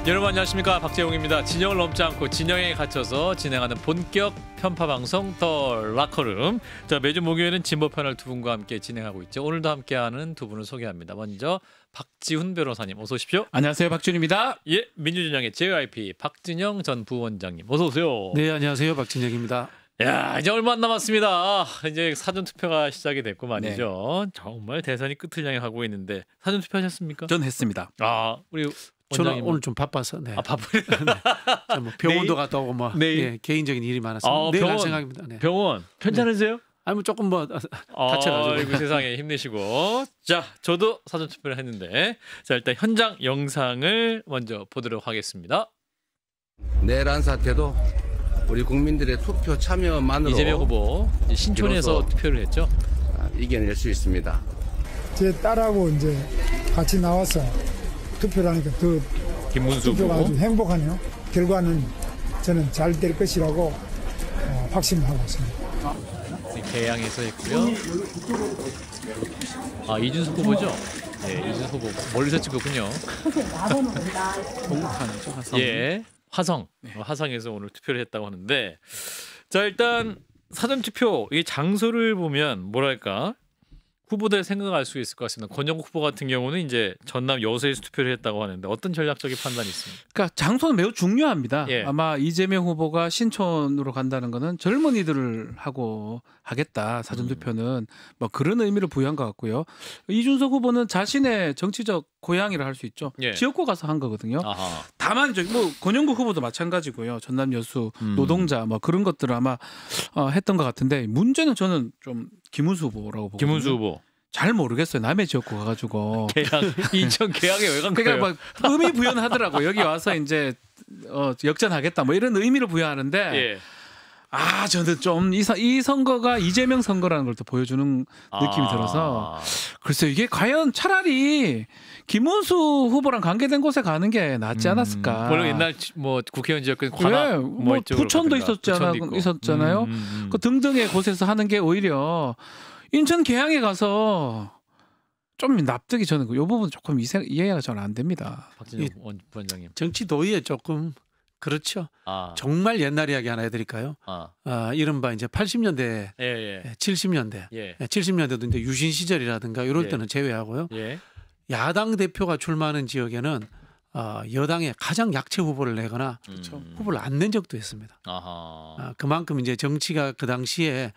여러분 안녕하십니까, 박재용입니다. 진영을 넘지 않고 진영에 갇혀서 진행하는 본격 편파 방송 더 라커룸. 자, 매주 목요일은 진보 패널 두 분과 함께 진행하고 있죠. 오늘도 함께하는 두 분을 소개합니다. 먼저 박지훈 변호사님 어서 오십시오. 안녕하세요, 박지훈입니다. 예, 민주진영의 JYP 박진영 전 부원장님 어서 오세요. 네, 안녕하세요, 박진영입니다. 야, 이제 얼마 안 남았습니다. 이제 사전 투표가 시작이 됐고 말이죠. 네. 정말 대선이 끝을 향해 가고 있는데 사전 투표하셨습니까? 전 했습니다. 아, 우리 저는 오늘 좀 바빠서. 네. 아, 바쁘네. 네. 뭐 병원도 갔다 오고 뭐 네, 개인적인 일이 많았어요. 내일 갈 생각입니다. 네. 병원 괜찮으세요? 네. 아니 뭐 조금 뭐 다쳐가지고. 아이고 세상에 힘내시고. 자, 저도 사전 투표를 했는데 자, 일단 현장 영상을 먼저 보도록 하겠습니다. 내란 사태도 우리 국민들의 투표 참여만으로 이재명 후보 신촌에서 투표를 했죠. 이겨낼 수 있습니다. 제 딸하고 이제 같이 나와서 투표를 하니까 더 김문수 투표가 후보. 아주 행복하네요. 결과는 저는 잘 될 것이라고 확신하고 있습니다. 개양에서 했고요. 아, 이준석 후보죠? 네, 이준석 후보 멀리서 찍었군요. 동탄이죠, 화성. 예, 화성. 화성에서 오늘 투표를 했다고 하는데, 자, 일단 사전 투표 이 장소를 보면 뭐랄까 후보들 생각할 수 있을 것 같습니다. 권영국 후보 같은 경우는 이제 전남 여수에서 투표를 했다고 하는데 어떤 전략적인 판단이 있습니까? 그러니까 장소는 매우 중요합니다. 예. 아마 이재명 후보가 신촌으로 간다는 거는 젊은이들을 하고 하겠다, 사전투표는 뭐 그런 의미를 부여한 것 같고요. 이준석 후보는 자신의 정치적 고향이라 할 수 있죠. 예. 지역구 가서 한 거거든요. 아하. 다만 뭐 권영국 후보도 마찬가지고요. 전남 여수 노동자 뭐 그런 것들을 아마 했던 것 같은데, 문제는 저는 좀 김문수 후보라고 보거든요. 김문수 후보. 잘 모르겠어요. 남의 지역구 가가지고. 개양, 인천 개양에 왜 간 거예요? 그러니까 막 의미 부여하더라고. 여기 와서 이제 역전하겠다 뭐 이런 의미를 부여하는데, 예. 아, 저는 좀 이 선거가 이재명 선거라는 걸 또 보여주는 느낌이 들어서, 글쎄요, 이게 과연 차라리 김문수 후보랑 관계된 곳에 가는 게 낫지 않았을까. 원래 옛날 뭐 국회의원 지역은 관악 네, 뭐 이쪽으로 부천도 가든가. 있었잖아요. 그 등등의 곳에서 하는 게 오히려 인천 계양에 가서 좀 납득이, 저는 이 부분 조금 이해가 잘 안 됩니다. 박진영 원장님. 정치 도의에 조금 그렇죠. 정말 옛날 이야기 하나 해드릴까요? 이른바 이제 80년대, 예. 70년대, 예. 70년대도 이제 유신 시절이라든가 이럴 때는 제외하고요. 예. 야당 대표가 출마하는 지역에는 여당의 가장 약체 후보를 내거나 후보를 안 낸 적도 있습니다. 그만큼 이제 정치가 그 당시에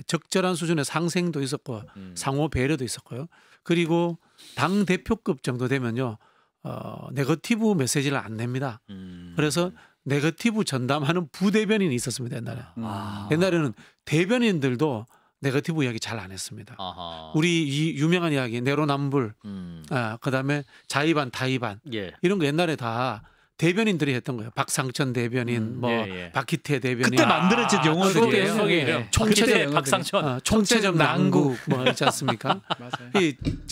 적절한 수준의 상생도 있었고 상호 배려도 있었고요. 그리고 당 대표급 정도 되면요, 네거티브 메시지를 안 냅니다. 그래서 네거티브 전담하는 부대변인이 있었습니다, 옛날에. 옛날에는 대변인들도 네거티브 이야기 잘 안 했습니다. 우리 이 유명한 이야기 내로남불, 그다음에 자의반 타의반, 예. 이런 거 옛날에 다 대변인들이 했던 거예요. 박상천 대변인, 박희태 대변인. 그때 만들어진 용어들이에요. 총체적 박상천, 총체적 난국 뭐 있지 않습니까? 맞아요.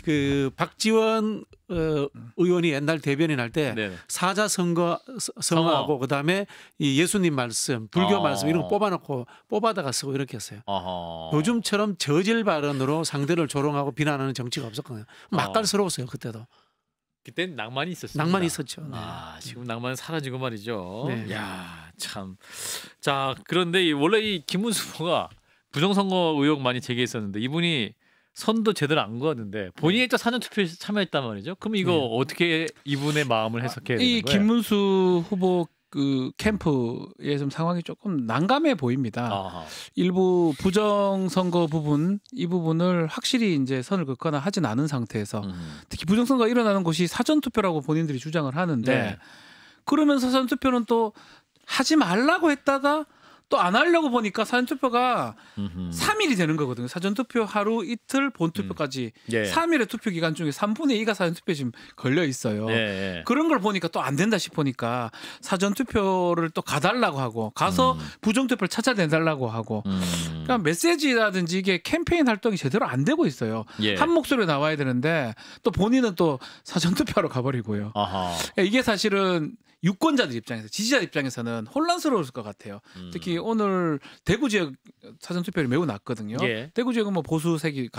그 박지원 의원이 옛날 대변인 할 때 사자성어하고 그다음에 이 예수님 말씀, 불교 말씀 이런 거 뽑아놓고 뽑아다가 쓰고 이렇게 했어요. 요즘처럼 저질 발언으로 상대를 조롱하고 비난하는 정치가 없었거든요. 맛깔스러웠어요, 그때도. 그때는 낭만이 있었습니다. 낭만이 있었죠. 네. 지금 낭만은 사라지고 말이죠. 네. 야, 참. 자, 그런데 원래 이 김문수 후보가 부정선거 의혹 많이 제기했었는데 이분이 선도 제대로 안 그었는데 본인이 또 사전 투표에 참여했단 말이죠. 그럼 이거 어떻게 이분의 마음을 해석해야 되는 거예요? 이 김문수 후보 그 캠프의 좀 상황이 조금 난감해 보입니다. 일부 부정선거 부분, 이 부분을 확실히 이제 선을 긋거나 하진 않은 상태에서 특히 부정선거가 일어나는 곳이 사전투표라고 본인들이 주장을 하는데, 네. 그러면서 사전투표는 또 하지 말라고 했다가 또 안 하려고 보니까 사전투표가 3일이 되는 거거든요. 사전투표 하루 이틀, 본투표까지 3일의 투표 기간 중에 3분의 2가 사전투표에 지금 걸려 있어요. 그런 걸 보니까 또 안 된다 싶으니까 사전투표를 또 가달라고 하고 가서 부정투표를 찾아내달라고 하고, 그러니까 메시지라든지 이게 캠페인 활동이 제대로 안 되고 있어요. 한 목소리로 나와야 되는데 또 본인은 또 사전투표하러 가버리고요. 이게 사실은 유권자들 입장에서 지지자 입장에서는 혼란스러울 것 같아요. 특히 오늘 대구 지역 사전 투표율이 매우 낮거든요. 예. 대구 지역은 뭐 보수색이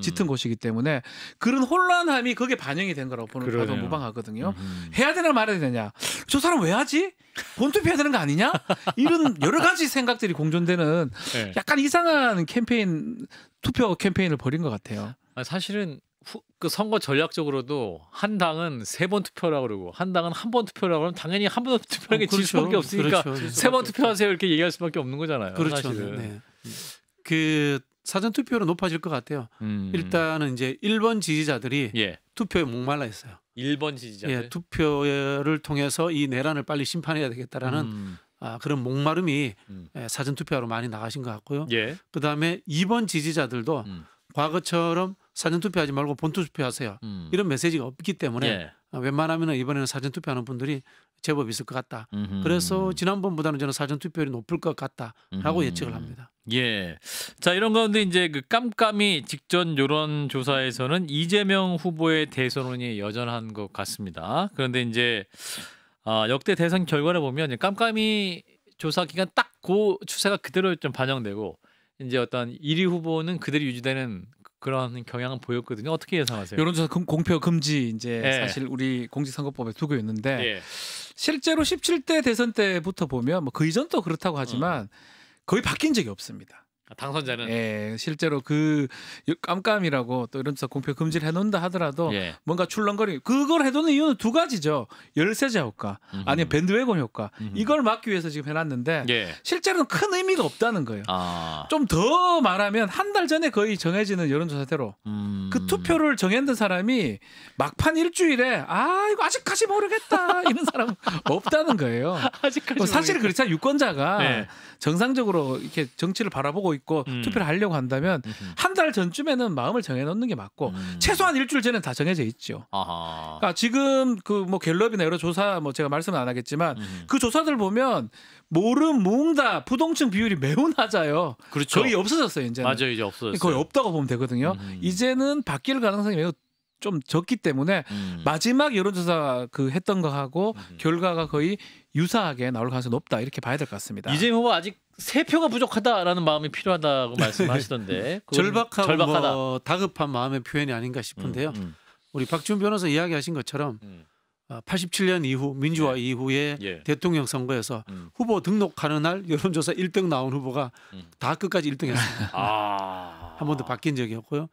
짙은 곳이기 때문에 그런 혼란함이 거기에 반영이 된 거라고 봐도 무방하거든요. 해야 되나 말아야 되냐? 저 사람 왜 하지? 본투표해야 되는 거 아니냐? 이런 여러 가지 생각들이 공존되는 네. 약간 이상한 투표 캠페인을 벌인 것 같아요. 사실은 그 선거 전략적으로도 한 당은 3번 투표라고 그러고 한 당은 한 번 투표라고 그러면 당연히 한 번 투표하는 게 질 수밖에 없으니까 그렇죠. 3번 투표하세요 이렇게 얘기할 수밖에 없는 거잖아요. 그렇죠. 사실은. 네. 그 사전 투표로 높아질 것 같아요. 일단은 이제 1번 지지자들이 예. 투표에 목말라 있어요. 1번 지지자들. 예, 투표를 통해서 이 내란을 빨리 심판해야 되겠다라는 그런 목마름이 사전 투표로 많이 나가신 것 같고요. 예. 그다음에 2번 지지자들도 과거처럼 사전 투표하지 말고 본 투표하세요. 이런 메시지가 없기 때문에 예. 웬만하면 이번에는 사전 투표하는 분들이 제법 있을 것 같다. 그래서 지난번보다는 저는 사전 투표율이 높을 것 같다라고 예측을 합니다. 예. 자, 이런 가운데 이제 그 깜깜이 직전 여론 조사에서는 이재명 후보의 대선론이 여전한 것 같습니다. 그런데 이제 역대 대선 결과를 보면 깜깜이 조사 기간 딱 그 추세가 그대로 좀 반영되고 이제 어떤 1위 후보는 그대로 유지되는 그런 경향은 보였거든요. 어떻게 예상하세요? 여론조사 공표 금지 이제 예. 사실 우리 공직선거법에 두고 있는데 예. 실제로 17대 대선 때부터 보면 뭐 그 이전도 그렇다고 하지만 거의 바뀐 적이 없습니다. 당선자는 예, 실제로 그 깜깜이라고 또 이런 데서 공표 금지를 해놓는다 하더라도 예. 뭔가 출렁거리 그걸 해놓는 이유는 두 가지죠. 열세제 효과 아니면 밴드웨건 효과 이걸 막기 위해서 지금 해놨는데 예. 실제로는 큰 의미가 없다는 거예요. 좀 더 말하면 한 달 전에 거의 정해지는 여론조사대로 그 투표를 정했던 사람이 막판 일주일에 이거 아직까지 모르겠다 이런 사람 없다는 거예요. 아직까지 사실은 그렇잖아요. 유권자가 네. 정상적으로 이렇게 정치를 바라보고 있고 투표를 하려고 한다면 한 달 전쯤에는 마음을 정해놓는 게 맞고 최소한 일주일 전에 다 정해져 있죠. 그러니까 지금 그 뭐 갤럽이나 여러 조사 뭐 제가 말씀은 안 하겠지만 그 조사들 보면 모름, 무응답, 부동층 비율이 매우 낮아요. 그렇죠. 거의 없어졌어요. 이제는. 맞아요, 이제 없어졌어요. 거의 없다고 보면 되거든요. 이제는 바뀔 가능성이 매우 좀 적기 때문에 마지막 여론조사 그 했던 거하고 결과가 거의 유사하게 나올 가능성이 높다 이렇게 봐야 될 것 같습니다. 이재명 후보 아직 3표가 부족하다라는 마음이 필요하다고 말씀하시던데 절박하다. 뭐 다급한 마음의 표현이 아닌가 싶은데요. 우리 박지훈 변호사 이야기하신 것처럼 87년 이후 민주화 이후에 대통령 선거에서 후보 등록하는 날 여론조사 1등 나온 후보가 다 끝까지 1등했습니다. 한 번도 바뀐 적이 없고요.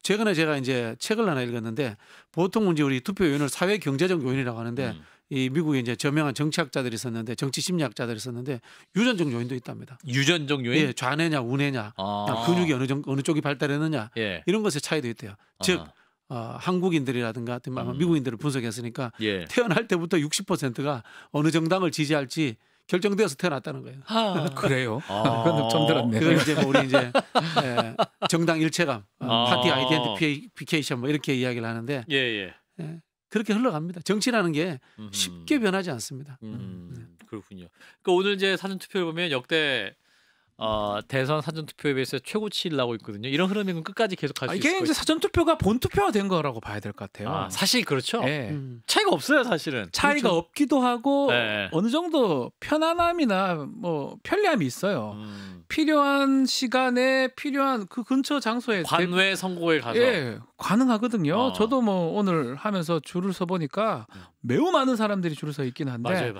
최근에 제가 이제 책을 하나 읽었는데 보통 이제 우리 투표 요인을 사회 경제적 요인이라고 하는데 이 미국에 이제 저명한 정치학자들이 있었는데 정치 심리학자들이 있었는데 유전적 요인도 있답니다. 유전적 요인? 예, 좌뇌냐 우뇌냐, 근육이 어느 쪽이 발달했느냐 이런 것의 차이도 있대요. 즉 한국인들이라든가 미국인들을 분석했으니까 태어날 때부터 60%가 어느 정당을 지지할지 결정되어서 태어났다는 거예요. 그래요? 그건 처음 들었네요. 그걸 이제 뭐 우리 이제 정당 일체감, 파티 아이덴티피케이션 뭐 이렇게 이야기를 하는데 그렇게 흘러갑니다. 정치라는 게 쉽게 변하지 않습니다. 그렇군요. 그러니까 오늘 이제 사전 투표를 보면 역대 대선 사전 투표에 비해서 최고치를 나오고 있거든요. 이런 흐름은 끝까지 계속 갈 수 있을 거예요. 이게 이제 사전 투표가 본 투표가 된 거라고 봐야 될 것 같아요. 사실 그렇죠. 네. 차이가 없어요, 사실은. 차이가 그렇죠. 없기도 하고 네. 어느 정도 편안함이나 뭐 편리함이 있어요. 필요한 시간에 필요한 그 근처 장소에 관외 선거에 가서 가능하거든요. 저도 뭐 오늘 하면서 줄을 서 보니까 매우 많은 사람들이 줄을 서 있긴 한데 맞아요.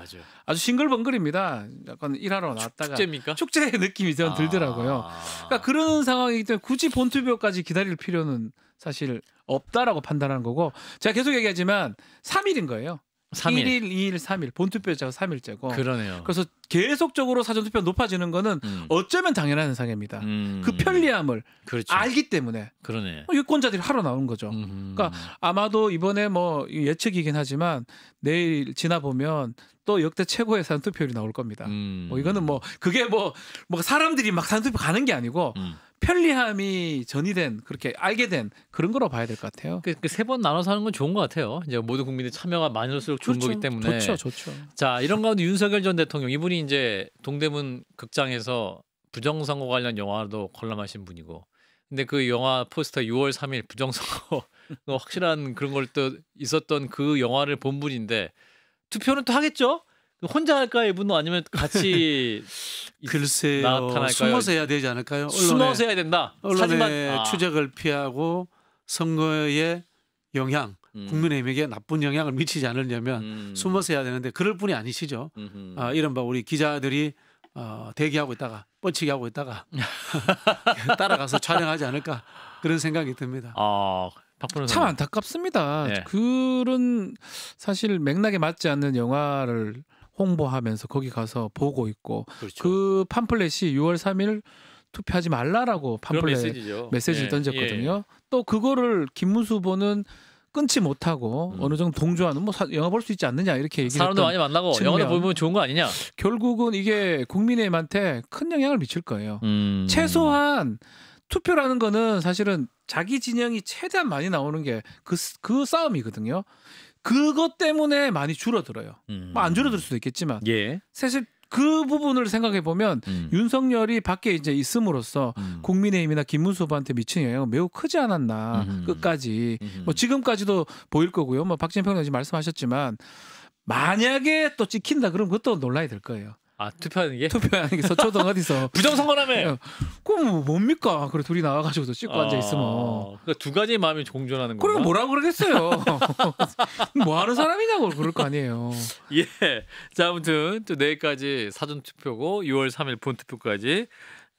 아주 싱글벙글입니다. 약간 일하러 나왔다가 축제입니까? 축제의 느낌이 전 들더라고요. 그러니까 그런 상황이기 때문에 굳이 본투표까지 기다릴 필요는 사실 없다라고 판단하는 거고 제가 계속 얘기하지만 3일인 거예요. 3일. 1일, 2일, 3일 본투표자가 3일째고 그러네요. 그래서 계속적으로 사전투표가 높아지는 거는 어쩌면 당연한 현상입니다. 그 편리함을 알기 때문에 그러네. 유권자들이 하러 나오는 거죠. 그러니까 아마도 이번에 뭐 예측이긴 하지만 내일 지나보면 또 역대 최고의 사전투표율이 나올 겁니다. 뭐 이거는 뭐 그게 뭐 사람들이 막 사전투표 가는 게 아니고 편리함이 전이된 그렇게 알게 된 그런 거로 봐야 될 것 같아요. 그 세 번 나눠서 하는 건 좋은 것 같아요. 이제 모든 국민의 참여가 많을수록 좋은 거기 때문에. 좋죠. 자, 이런 가운데 윤석열 전 대통령 이분이 이제 동대문 극장에서 부정선거 관련 영화도 관람하신 분이고, 근데 그 영화 포스터 6월 3일 부정선거 확실한 그런 걸 또 있었던 그 영화를 본 분인데 투표는 또 하겠죠? 혼자 할까요, 이분은 아니면 같이 글쎄요. 나타날까요? 숨어서 해야 되지 않을까요? 숨어서 해야 된다. 언론의 추적을 피하고 선거에 영향, 국민의힘에게 나쁜 영향을 미치지 않으려면 숨어서 해야 되는데 그럴 분이 아니시죠. 이른바 우리 기자들이 대기하고 있다가 뻗치기 하고 있다가 따라가서 촬영하지 않을까 그런 생각이 듭니다. 참 안타깝습니다. 네. 그런 사실 맥락에 맞지 않는 영화를 홍보하면서 거기 가서 보고 있고 그렇죠. 그 팜플렛이 6월 3일 투표하지 말라라고 팜플렛 메시지를 던졌거든요. 또 그거를 김문수 후보는 끊지 못하고 어느 정도 동조하는 뭐 영화 볼 수 있지 않느냐 이렇게 얘기했던 사람도 많이 만나고 영화도 보면 좋은 거 아니냐. 결국은 이게 국민의힘한테 큰 영향을 미칠 거예요. 최소한 투표라는 거는 사실은 자기 진영이 최대한 많이 나오는 게 그 싸움이거든요. 그것 때문에 많이 줄어들어요. 뭐 안 줄어들 수도 있겠지만 사실 그 부분을 생각해 보면 윤석열이 밖에 이제 있음으로써 국민의힘이나 김문수 후보한테 미치는 영향은 매우 크지 않았나 끝까지 뭐 지금까지도 보일 거고요. 뭐 박진영 평론가님 말씀하셨지만 만약에 또 찍힌다 그러면 그것도 논란이 될 거예요. 투표하는 게? 투표하는 게 서초동 어디서 부정선거라며. 그럼 뭡니까? 그래 둘이 나와가지고 또 찍고 앉아 있으면. 그러니까 두 가지의 마음이 공존하는 거예요. 그러니까 뭐라고 그러겠어요. 뭐 하는 사람이냐고 그럴 거 아니에요. 자, 아무튼 또 내일까지 사전 투표고 6월 3일 본 투표까지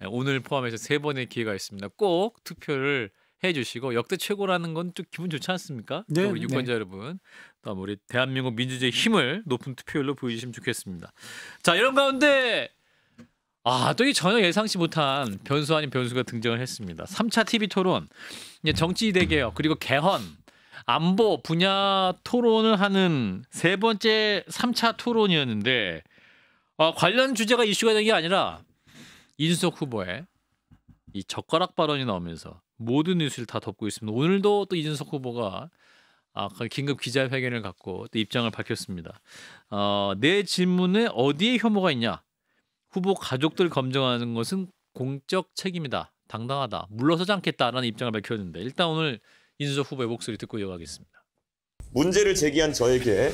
오늘 포함해서 3번의 기회가 있습니다. 꼭 투표를 해주시고 역대 최고라는 건 좀 기분 좋지 않습니까? 네, 우리 유권자 여러분, 또 우리 대한민국 민주주의 힘을 높은 투표율로 보여주시면 좋겠습니다. 자, 이런 가운데 또 이 전혀 예상치 못한 변수 아닌 변수가 등장을 했습니다. 3차 TV 토론, 정치 대개혁 그리고 개헌, 안보 분야 토론을 하는 세 번째 3차 토론이었는데 관련 주제가 이슈가 된 게 아니라 이준석 후보의 이 젓가락 발언이 나오면서 모든 뉴스를 다 덮고 있습니다. 오늘도 또 이준석 후보가 긴급 기자회견을 갖고 또 입장을 밝혔습니다. 내 질문에 어디에 혐오가 있냐? 후보 가족들 검증하는 것은 공적 책임이다. 당당하다. 물러서지 않겠다라는 입장을 밝혔는데 일단 오늘 이준석 후보의 목소리 듣고 이어가겠습니다. 문제를 제기한 저에게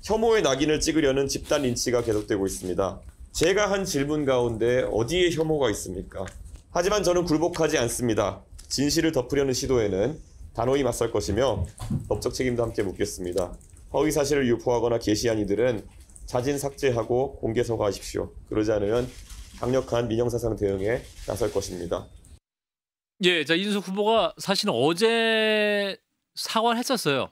혐오의 낙인을 찍으려는 집단 린치가 계속되고 있습니다. 제가 한 질문 가운데 어디에 혐오가 있습니까? 하지만 저는 굴복하지 않습니다. 진실을 덮으려는 시도에는 단호히 맞설 것이며 법적 책임도 함께 묻겠습니다. 허위 사실을 유포하거나 게시한 이들은 자진 삭제하고 공개 사과하십시오. 그러지 않으면 강력한 민형사상 대응에 나설 것입니다. 자, 이준석 후보가 사실은 어제 사과를 했었어요.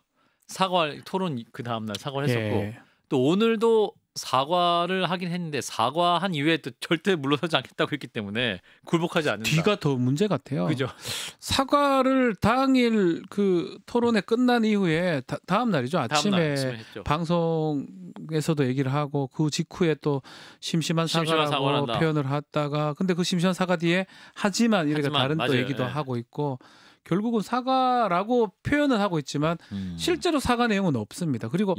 토론 그 다음 날 사과를 했었고 또 오늘도 사과를 하긴 했는데 사과한 이후에 또 절대 물러서지 않겠다고 했기 때문에 굴복하지 않는다. 뒤가 더 문제 같아요. 그죠? 사과를 당일 그 토론회 끝난 이후에 다음 날이죠. 아침에 방송에서도 얘기를 하고 그 직후에 또 심심한 사과라고 표현을 하다가 근데 그 심심한 사과 뒤에 하지만 이렇게 다른 또 얘기도 하고 있고 결국은 사과라고 표현은 하고 있지만 실제로 사과 내용은 없습니다. 그리고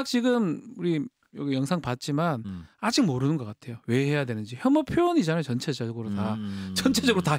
지금 우리 여기 영상 봤지만 아직 모르는 것 같아요. 왜 해야 되는지. 혐오 표현이잖아요. 전체적으로 다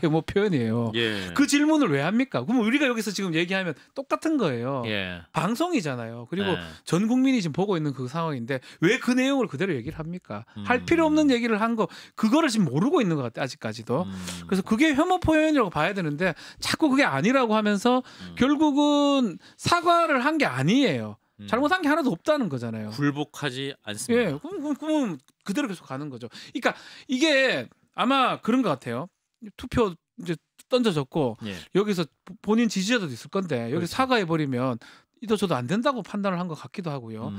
혐오 표현이에요. 그 질문을 왜 합니까? 그럼 우리가 여기서 지금 얘기하면 똑같은 거예요. 방송이잖아요. 그리고 전 국민이 지금 보고 있는 그 상황인데 왜 그 내용을 그대로 얘기를 합니까? 할 필요 없는 얘기를 한 거 그거를 지금 모르고 있는 것 같아요. 아직까지도. 그래서 그게 혐오 표현이라고 봐야 되는데 자꾸 그게 아니라고 하면서 결국은 사과를 한 게 아니에요. 잘못한 게 하나도 없다는 거잖아요. 굴복하지 않습니다. 그럼 그대로 계속 가는 거죠. 그러니까 이게 아마 그런 것 같아요. 투표 이제 던져졌고 여기서 본인 지지자도 있을 건데 여기 사과해 버리면 이도저도 안 된다고 판단을 한 것 같기도 하고요.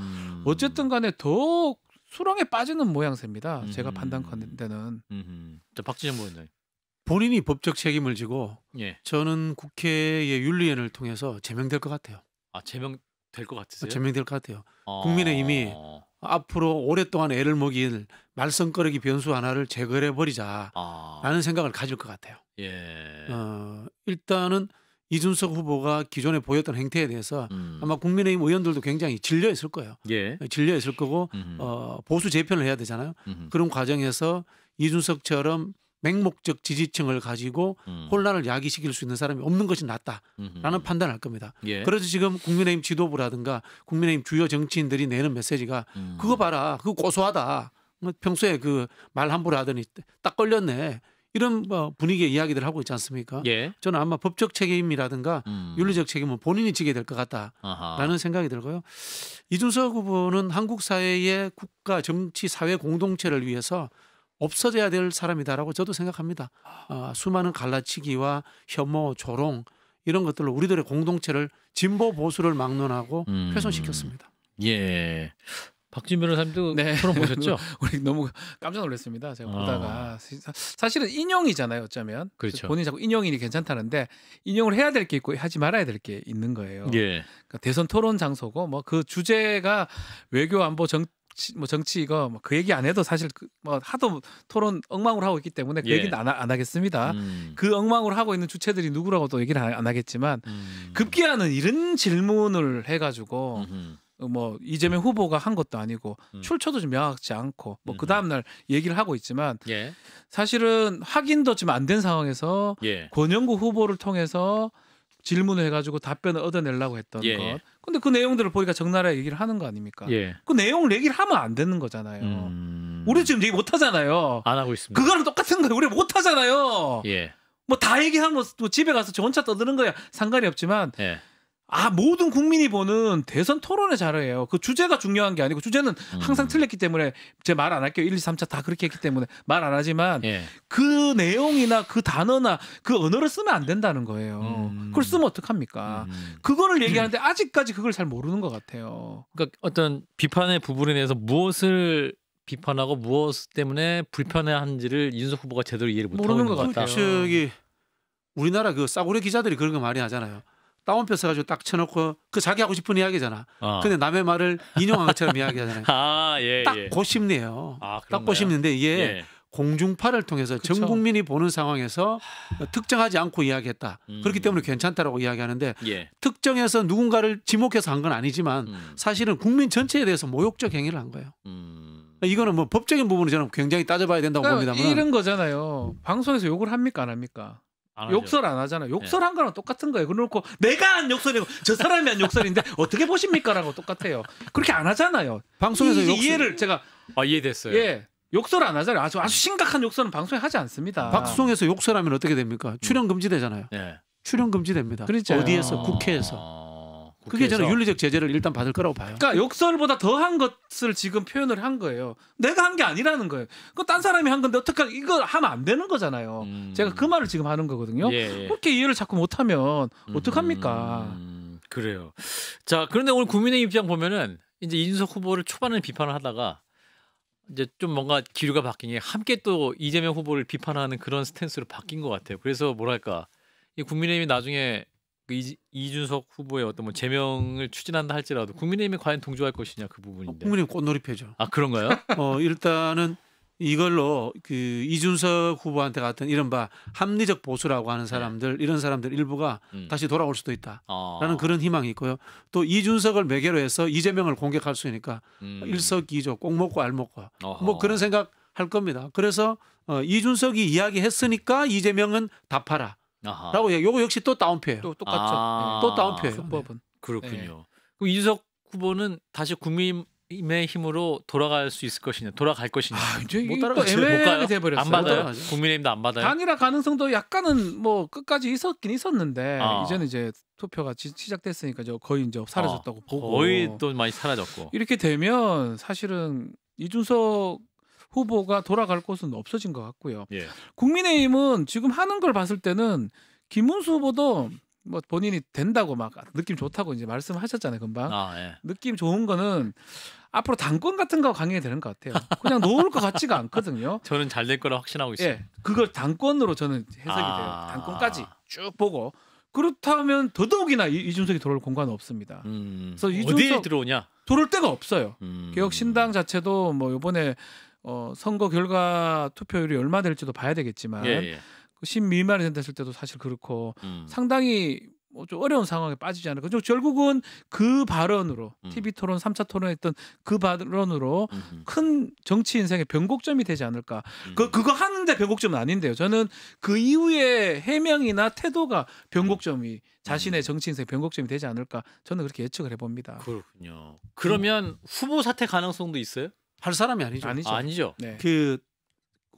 어쨌든 간에 더 수렁에 빠지는 모양새입니다. 제가 판단하는 데는. 자, 박진영 부원장님. 본인이 법적 책임을 지고 저는 국회의 윤리위원회를 통해서 제명될 것 같아요. 제명될 것 같으세요? 제명될 것 같아요. 국민의힘이 앞으로 오랫동안 애를 먹일 말썽거리기 변수 하나를 제거해 버리자라는 생각을 가질 것 같아요. 일단은 이준석 후보가 기존에 보였던 행태에 대해서 아마 국민의힘 의원들도 굉장히 질려 있을 거예요. 질려 있을 거고 보수 재편을 해야 되잖아요. 그런 과정에서 이준석처럼 맹목적 지지층을 가지고 혼란을 야기시킬 수 있는 사람이 없는 것이 낫다라는 판단을 할 겁니다. 예. 그래서 지금 국민의힘 지도부라든가 국민의힘 주요 정치인들이 내는 메시지가 그거 봐라, 그거 고소하다. 평소에 그 말 함부로 하더니 딱 걸렸네. 이런 분위기의 이야기들을 하고 있지 않습니까? 예. 저는 아마 법적 책임이라든가 윤리적 책임은 본인이 지게 될 것 같다라는 생각이 들고요. 이준석 후보는 한국 사회의 국가, 정치, 사회 공동체를 위해서 없어져야 될 사람이다라고 저도 생각합니다. 수많은 갈라치기와 혐오, 조롱 이런 것들로 우리들의 공동체를 진보 보수를 막론하고 훼손시켰습니다. 예. 박진 변호사님도 네. 토론 보셨죠? 우리 너무 깜짝 놀랐습니다. 제가 보다가 사실은 인용이잖아요. 어쩌면 그렇죠. 본인이 자꾸 인용이니 괜찮다는데 인용을 해야 될 게 있고 하지 말아야 될 게 있는 거예요. 예. 그러니까 대선 토론 장소고 뭐 그 주제가 외교 안보 정치 이거 뭐 그 얘기 안 해도 사실 뭐 하도 토론 엉망으로 하고 있기 때문에 그 예. 얘기는 안 하겠습니다. 그 엉망으로 하고 있는 주체들이 누구라고 또 얘기를 안 하겠지만 급기야는 이런 질문을 해가지고 뭐 이재명 후보가 한 것도 아니고 출처도 좀 명확치 않고 뭐 그 다음 날 얘기를 하고 있지만 예. 사실은 확인도 지금 안 된 상황에서 예. 권영구 후보를 통해서 질문을 해가지고 답변을 얻어내려고 했던 예. 것. 근데 그 내용들을 보니까 적나라하게 얘기를 하는 거 아닙니까? 예. 그 내용을 얘기를 하면 안 되는 거잖아요. 우리 지금 얘기 못 하잖아요. 안 하고 있습니다. 그거랑 똑같은 거예요. 우리 못 하잖아요. 예. 뭐 다 얘기하면 뭐 집에 가서 저 혼자 떠드는 거야 상관이 없지만 예. 모든 국민이 보는 대선 토론의 자료예요. 그 주제가 중요한 게 아니고 주제는 항상 틀렸기 때문에 제 말 안 할게요. 1, 2, 3차 다 그렇게 했기 때문에 말 안 하지만 예. 그 내용이나 그 단어나 그 언어를 쓰면 안 된다는 거예요. 그걸 쓰면 어떡합니까? 그거를 얘기하는데 아직까지 그걸 잘 모르는 것 같아요. 그러니까 어떤 비판의 부분에 대해서 무엇을 비판하고 무엇 때문에 불편해한지를 이준석 후보가 제대로 이해를 못하고 모르는 있는 것 것 같다. 저기 우리나라 그 싸구려 기자들이 그런 거 많이 하잖아요. 다운표 써가지고 딱 쳐놓고 그 자기 하고 싶은 이야기잖아. 근데 남의 말을 인용한 것처럼 이야기하잖아요. 예, 딱 예. 고심네요. 아, 딱 고심인데 이게 예. 공중파를 통해서 그쵸. 전 국민이 보는 상황에서 특정하지 않고 이야기했다. 그렇기 때문에 괜찮다라고 이야기하는데 예. 특정해서 누군가를 지목해서 한 건 아니지만 사실은 국민 전체에 대해서 모욕적 행위를 한 거예요. 이거는 뭐 법적인 부분은 저는 굉장히 따져봐야 된다고 그러니까 봅니다만 이런 거잖아요. 방송에서 욕을 합니까 안 합니까? 욕설 안 하잖아요. 욕설 한 거랑 똑같은 거예요. 그래놓고 내가 한 욕설이고 저 사람이 한 욕설인데 어떻게 보십니까라고 똑같아요. 그렇게 안 하잖아요. 방송에서 이 이해를 제가 이해됐어요. 예 욕설 안 하잖아요. 아주 심각한 욕설은 방송에 하지 않습니다. 방송에서 욕설하면 어떻게 됩니까? 출연 금지되잖아요. 예. 출연 금지됩니다. 그렇죠. 어디에서? 국회에서. 그게 저는 윤리적 제재를 일단 받을 거라고 봐요. 그러니까 욕설보다 더한 것을 지금 표현을 한 거예요. 내가 한 게 아니라는 거예요. 그 딴 사람이 한 건데 어떡하게 이거 하면 안 되는 거잖아요. 제가 그 말을 지금 하는 거거든요. 예. 그렇게 이해를 자꾸 못하면 어떡합니까? 그래요. 자, 그런데 오늘 국민의 입장 보면은 이제 이준석 후보를 초반에 비판을 하다가 이제 좀 뭔가 기류가 바뀐 게 함께 또 이재명 후보를 비판하는 그런 스탠스로 바뀐 것 같아요. 그래서 뭐랄까 이 국민의힘이 나중에 이준석 후보의 어떤 뭐 제명을 추진한다 할지라도 국민의힘이 과연 동조할 것이냐 그 부분인데. 국민의힘 꽃놀이표죠. 아 그런가요? 일단은 이걸로 그 이준석 후보한테 같은 이른바 합리적 보수라고 하는 사람들 이런 사람들 일부가 다시 돌아올 수도 있다라는 그런 희망이 있고요. 또 이준석을 매개로 해서 이재명을 공격할 수 있으니까 일석이조 꼭 먹고 알 먹고 뭐 그런 생각 할 겁니다. 그래서 이준석이 이야기했으니까 이재명은 답하라. 라고 요거 역시 또 다운표예요. 또 똑같죠. 또 다운표예요. 수법은. 그렇군요. 네. 그럼 이준석 후보는 다시 국민의 힘으로 돌아갈 수 있을 것이냐, 돌아갈 것이냐. 이제 못 이게 또 따라가죠. 애매하게 돼버렸어요. 안 받아요. 따라가죠. 국민의힘도 안 받아요. 단일화 가능성도 약간은 뭐 끝까지 있었긴 있었는데 이제는 이제 투표가 시작됐으니까 거의 이제 사라졌다고 보고 거의 또 많이 사라졌고. 이렇게 되면 사실은 이준석 후보가 돌아갈 곳은 없어진 것 같고요. 예. 국민의힘은 지금 하는 걸 봤을 때는 김문수 후보도 뭐 본인이 된다고 막 느낌 좋다고 이제 말씀하셨잖아요, 금방. 예. 느낌 좋은 거는 앞으로 당권 같은 거 강해야 되는 것 같아요. 그냥 놓을 것 같지가 않거든요. 저는 잘 될 거라 확신하고 있어요. 예, 그걸 당권으로 저는 해석이 돼요. 당권까지 쭉 보고 그렇다면 더더욱이나 이준석이 들어올 공간은 없습니다. 그래서 어디에 들어오냐? 들어올 데가 없어요. 개혁신당 자체도 뭐 이번에 선거 결과 투표율이 얼마 될지도 봐야 되겠지만 예. 그 10 미만이 된다 했을 때도 사실 그렇고 상당히 뭐 좀 어려운 상황에 빠지지 않을까. 결국은 그 발언으로 TV 토론 3차 토론했던 그 발언으로 큰 정치 인생의 변곡점이 되지 않을까. 그거 하는데 변곡점은 아닌데요. 저는 그 이후에 해명이나 태도가 변곡점이 자신의 정치 인생 변곡점이 되지 않을까. 저는 그렇게 예측을 해봅니다. 그렇군요. 그러면 후보 사퇴 가능성도 있어요? 할 사람이 아니죠. 아니죠. 네. 그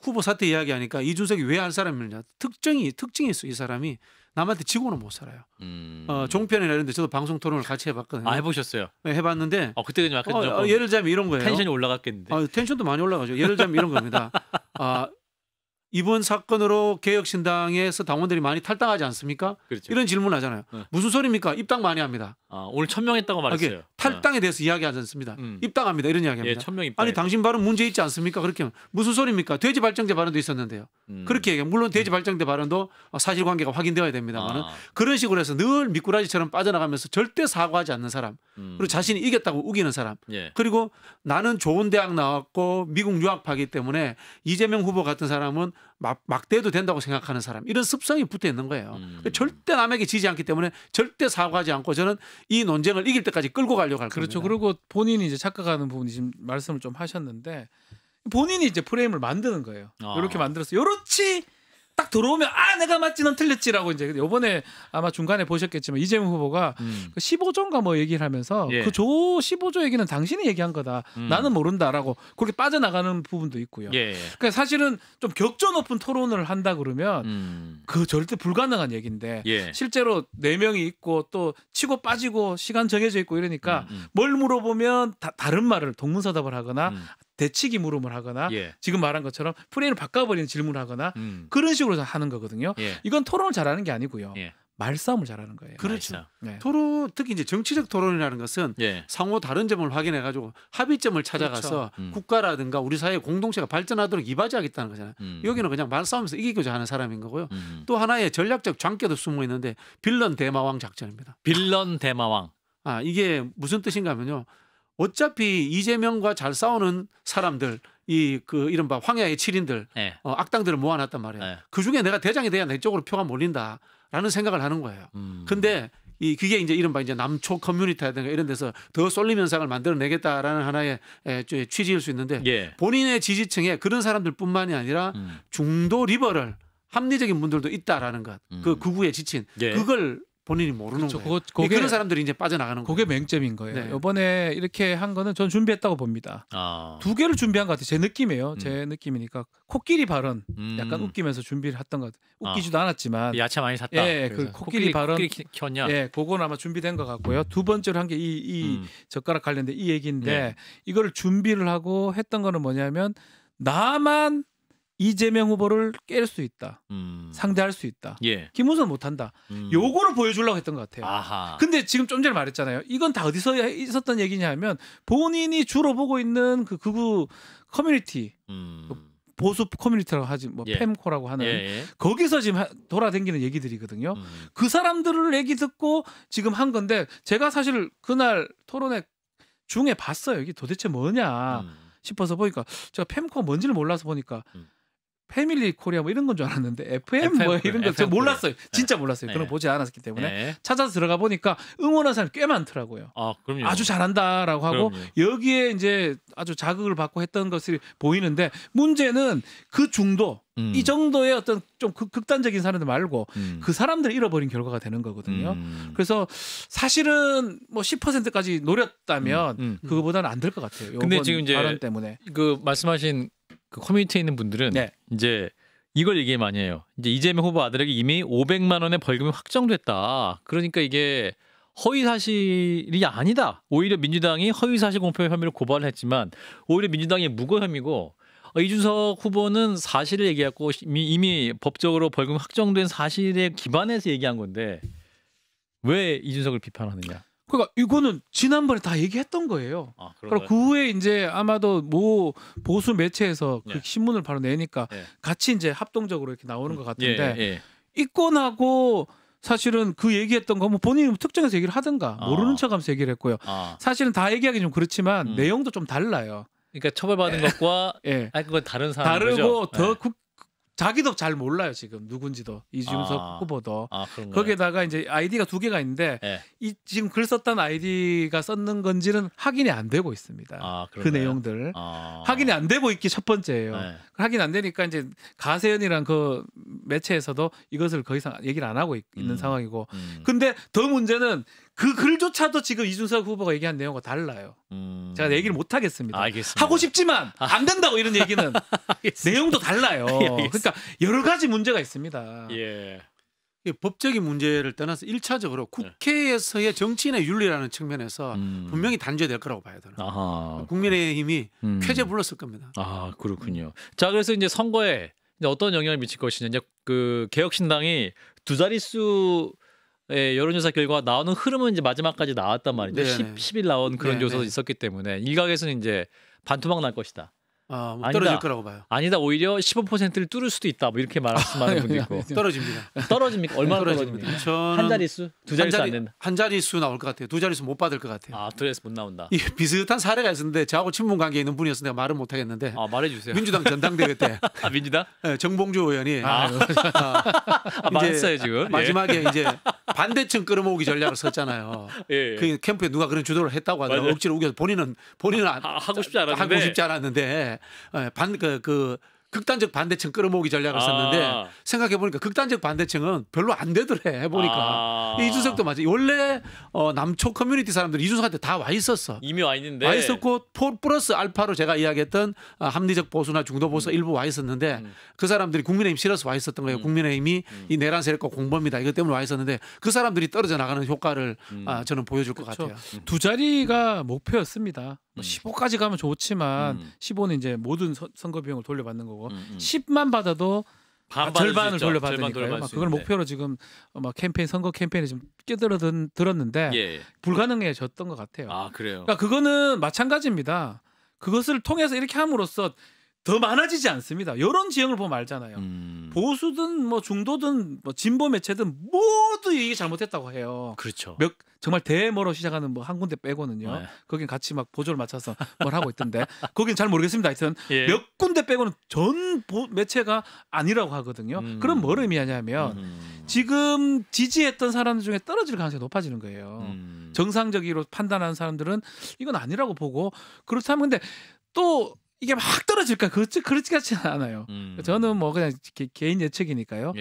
후보 사퇴 이야기하니까 이준석이 왜 할 사람이냐. 특징이 있어. 이 사람이 남한테 지고는 못 살아요. 종편이나 이런 데 저도 방송 토론을 같이 해봤거든요. 해보셨어요? 네, 해봤는데 그때 그냥 약간 예를 들자면 이런 거예요. 텐션이 올라갔겠는데. 텐션도 많이 올라가죠. 예를 들자면 이런 겁니다. 이번 사건으로 개혁신당에서 당원들이 많이 탈당하지 않습니까? 그렇죠. 이런 질문 하잖아요. 무슨 소리입니까? 입당 많이 합니다. 오늘 1000명 했다고 말했어요. 탈당에 대해서 이야기하지 않습니다. 입당합니다. 이런 이야기합니다. 1000명 입당. 아니 당신 발언 문제 있지 않습니까? 그렇게 하면 무슨 소리입니까? 돼지 발정제 발언도 있었는데요. 그렇게 얘기해요. 물론 돼지 발정제 발언도 사실관계가 확인되어야 됩니다만은 그런 식으로 해서 늘 미꾸라지처럼 빠져나가면서 절대 사과하지 않는 사람, 그리고 자신이 이겼다고 우기는 사람, 그리고 나는 좋은 대학 나왔고 미국 유학파이기 때문에 이재명 후보 같은 사람은 막대도 된다고 생각하는 사람, 이런 습성이 붙어 있는 거예요. 절대 남에게 지지 않기 때문에 절대 사과하지 않고 저는 이 논쟁을 이길 때까지 끌고 가려고 할 겁니다. 그렇죠. 그리고 본인이 이제 착각하는 부분이 지금 말씀을 좀 하셨는데 본인이 이제 프레임을 만드는 거예요. 이렇게 만들어서 요렇지 딱 들어오면 내가 맞지 넌 틀렸지라고 이제 이번에 아마 중간에 보셨겠지만 이재명 후보가 그 15조인가 뭐 얘기를 하면서 그 15조 얘기는 당신이 얘기한 거다. 나는 모른다라고 그렇게 빠져나가는 부분도 있고요. 그러니까 사실은 좀 격조 높은 토론을 한다 그러면 그 절대 불가능한 얘기인데 실제로 4명이 있고 또 치고 빠지고 시간 정해져 있고 이러니까 뭘 물어보면 다른 말을 동문서답을 하거나 대치기 물음을 하거나 지금 말한 것처럼 프레임을 바꿔버리는 질문을 하거나 그런 식으로 하는 거거든요. 이건 토론을 잘하는 게 아니고요. 말싸움을 잘하는 거예요. 그렇죠. 토론, 특히 이제 정치적 토론이라는 것은 상호 다른 점을 확인해 가지고 합의점을 찾아가서 국가라든가 우리 사회 공동체가 발전하도록 이바지하겠다는 거잖아요. 여기는 그냥 말싸움에서 이기고자 하는 사람인 거고요. 또 하나의 전략적 장깨도 숨어 있는데 빌런 대마왕 작전입니다. 빌런 대마왕. 이게 무슨 뜻인가 하면요. 어차피 이재명과 잘 싸우는 사람들, 그 이른바 황야의 7인들, 악당들을 모아놨단 말이에요. 그 중에 내가 대장이 돼야 내 쪽으로 표가 몰린다라는 생각을 하는 거예요. 근데 그게 이제 이른바 이제 남초 커뮤니티라든가 이런 데서 더 쏠림 현상을 만들어내겠다라는 하나의 취지일 수 있는데 본인의 지지층에 그런 사람들뿐만이 아니라 중도 리버럴 합리적인 분들도 있다라는 것, 그 극우에 지친 그걸 본인이 모르는 거예요. 그런 사람들이 이제 빠져나가는 거예요. 그게 맹점인 거예요. 이번에 이렇게 한 거는 전 준비했다고 봅니다. 2개를 준비한 것 같아요. 제 느낌이에요. 제 느낌이니까 코끼리 발언 약간 웃기면서 준비를 했던 것 같아요. 웃기지도 않았지만 야채 많이 샀다. 그 코끼리 발언 켰냐? 그건 아마 준비된 것 같고요. 두 번째로 한 게 이 젓가락 관련된 이 얘기인데 이거를 준비를 하고 했던 거는 뭐냐면 나만 이재명 후보를 깰 수 있다. 상대할 수 있다. 김우선 못한다. 요거를 보여주려고 했던 것 같아요. 근데 지금 좀 전에 말했잖아요. 이건 다 어디서 있었던 얘기냐 하면 본인이 주로 보고 있는 그 극우 커뮤니티 보수 커뮤니티라고 하지 뭐 팸코라고 하는 거기서 지금 돌아다니는 얘기들이거든요. 그 사람들을 얘기 듣고 지금 한 건데 제가 사실 그날 토론회 중에 봤어요. 이게 도대체 뭐냐 싶어서 보니까 제가 팸코가 뭔지를 몰라서 보니까 패밀리 코리아 뭐 이런 건 줄 알았는데 FM 뭐 이런 거 제가 몰랐어요. 진짜 몰랐어요. 그런 거 보지 않았기 때문에 찾아서 들어가 보니까 응원하는 사람이 꽤 많더라고요. 그럼요. 아주 잘한다라고 하고 여기에 이제 아주 자극을 받고 했던 것이 보이는데 문제는 그 중도 이 정도의 어떤 좀 극단적인 사람들 말고 그 사람들을 잃어버린 결과가 되는 거거든요. 그래서 사실은 뭐 10%까지 노렸다면 그거보다는 안 될 것 같아요. 근데 지금 이제 발언 때문에 그 말씀하신 그 커뮤니티에 있는 분들은 이제 이걸 얘기 많이 해요. 이제 이재명 후보 아들에게 이미 500만 원의 벌금이 확정됐다. 그러니까 이게 허위 사실이 아니다. 오히려 민주당이 허위 사실 공표 혐의로 고발을 했지만 오히려 민주당이 무고 혐의고 이준석 후보는 사실을 얘기했고 이미 법적으로 벌금 확정된 사실에 기반해서 얘기한 건데 왜 이준석을 비판하느냐? 그러니까 이거는 지난번에 다 얘기했던 거예요. 그리고 그 후에 이제 아마도 뭐 보수 매체에서 그 신문을 바로 내니까 같이 이제 합동적으로 이렇게 나오는 것 같은데 있고 나고 사실은 그 얘기했던 거 뭐 본인이 특정해서 얘기를 하든가 모르는 척하면서 얘기를 했고요. 사실은 다 얘기하기 좀 그렇지만 내용도 좀 달라요. 그러니까 처벌받은 것과 그건 다른 사람 다르고 더 자기도 잘 몰라요 지금 누군지도 이준석 후보도. 그런가요? 거기에다가 이제 아이디가 2개가 있는데 이 지금 글 썼던 아이디가 썼는 건지는 확인이 안 되고 있습니다. 그 내용들 확인이 안 되고 있기 첫 번째예요. 확인 안 되니까 이제 가세연이란 그 매체에서도 이것을 더 이상 얘기를 안 하고 있는 상황이고. 근데 더 문제는 그 글조차도 지금 이준석 후보가 얘기한 내용과 달라요. 제가 얘기를 못 하겠습니다. 알겠습니다. 하고 싶지만 안 된다고 이런 얘기는 내용도 달라요. 그러니까 여러 가지 문제가 있습니다. 예. 법적인 문제를 떠나서 1차적으로 국회에서의 정치인의 윤리라는 측면에서 분명히 단죄될 거라고 봐야 되나. 국민의힘이 쾌재 불렀을 겁니다. 그렇군요. 자, 그래서 이제 선거에 이제 어떤 영향을 미칠 것이냐. 이제 그 개혁신당이 2자릿수 여론조사 결과 나오는 흐름은 이제 마지막까지 나왔단 말이죠. 10일 나온 그런 조사도 있었기 때문에 일각에서는 이제 반토막 날 것이다. 뭐 떨어질 거라고 봐요. 아니다, 오히려 15%를 뚫을 수도 있다. 뭐 이렇게 말씀하는 분도 있고. 떨어집니다. 떨어집니까? 얼마나 떨어집니까? 한 자릿수? 두 자릿수 안 된다. 한 자릿수 나올 것 같아요. 두 자릿수 못 받을 것 같아요. 두 자릿수 못 나온다. 비슷한 사례가 있었는데 저하고 친분 관계에 있는 분이어서 내가 말을 못 하겠는데. 말해주세요. 민주당 전당대회 때. 민주당? 네, 정봉주 의원이 말했어요 지금. 마지막에 이제 반대층 끌어모으기 전략을 썼잖아요. 그 캠프에 누가 그런 주도를 했다고 하더라고요. 억지로 우겨서 본인은 하고 싶지 않았는데 그 극단적 반대층 끌어모으기 전략을 썼는데 생각해 보니까 극단적 반대층은 별로 안 되더래. 해보니까 이준석도 맞아. 원래 남초 커뮤니티 사람들이 이준석한테 다 와 있었어. 이미 와 있는데 와 있었고 플러스 알파로 제가 이야기했던 합리적 보수나 중도 보수 일부 와 있었는데 그 사람들이 국민의힘 실어서 와 있었던 거예요. 국민의힘이 이 내란 세력과 공범이다 이것 때문에 와 있었는데 그 사람들이 떨어져 나가는 효과를 저는 보여줄 것 같아요. 두 자리가 목표였습니다. 15까지 가면 좋지만 15는 이제 모든 선거 비용을 돌려받는 거고 10만 받아도 절반을 돌려받으니까요. 그걸 목표로 지금 캠페인 선거 캠페인에 좀 끼어들었는데 불가능해졌던 것 같아요. 그래요. 그러니까 그거는 마찬가지입니다. 그것을 통해서 이렇게 함으로써 더 많아지지 않습니다. 이런 지형을 보면 알잖아요. 보수든 뭐 중도든 뭐 진보 매체든 모두 이게 잘못했다고 해요. 그렇죠. 정말 대모로 시작하는 뭐 한 군데 빼고는요. 거긴 같이 막 보조를 맞춰서 뭘 하고 있던데 거긴 잘 모르겠습니다. 하여튼 몇 군데 빼고는 전 매체가 아니라고 하거든요. 그럼 뭘 의미하냐면 지금 지지했던 사람들 중에 떨어질 가능성이 높아지는 거예요. 정상적으로 판단하는 사람들은 이건 아니라고 보고 그렇다면 근데 또 이게 막 떨어질까? 그렇지 같지는 않아요. 저는 뭐 그냥 개인 예측이니까요.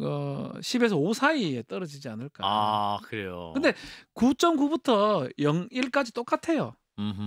10에서 5 사이에 떨어지지 않을까. 그래요. 근데 9.9부터 0.1까지 똑같아요.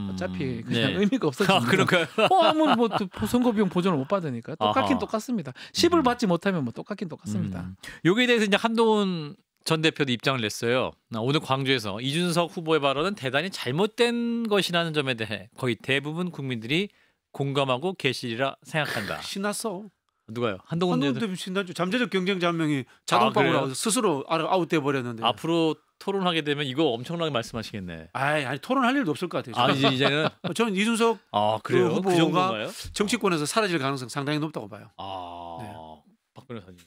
어차피 그냥 의미가 없어지니까. 그럴까요? 뭐 선거 비용 보전을 못 받으니까 똑같긴 똑같습니다. 10을 받지 못하면 뭐 똑같긴 똑같습니다. 여기에 대해서 이제 한동훈 전 대표도 입장을 냈어요. 오늘 광주에서 이준석 후보의 발언은 대단히 잘못된 것이라는 점에 대해 거의 대부분 국민들이 공감하고 계시리라 생각한다. 신났어. 누가요? 한동훈 대표 신났죠. 잠재적 경쟁자 한 명이 자동방으로 나와서 스스로 아웃돼 버렸는데. 앞으로 토론하게 되면 이거 엄청나게 말씀하시겠네. 아니 토론할 일도 없을 것 같아요. 이제는 저는 이준석 그래요? 그 후보가 정치권에서 사라질 가능성 상당히 높다고 봐요. 박 변호사님.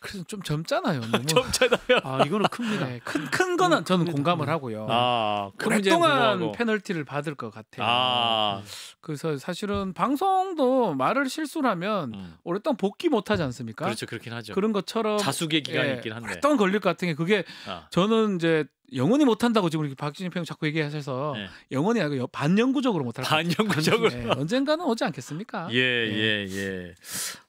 그래서 좀 젊잖아요. 너무. 젊잖아요. 이거는 큽니다. 큰 거는 저는 공감을 하고요. 오랫동안 페널티를 받을 것 같아요. 그래서 사실은 방송도 말을 실수를 하면 오랫동안 복귀 못하지 않습니까? 그렇죠, 그렇긴 하죠. 그런 것처럼 자숙의 기간이 있긴 한데. 오랫동안 걸릴 것 같은 게 그게 저는 이제 영원히 못한다고 지금 박진영 평 자꾸 얘기하셔서 영원히 아니고 반영구적으로 못할 것 같아요. 반영구적으로. 언젠가는 오지 않겠습니까? 예.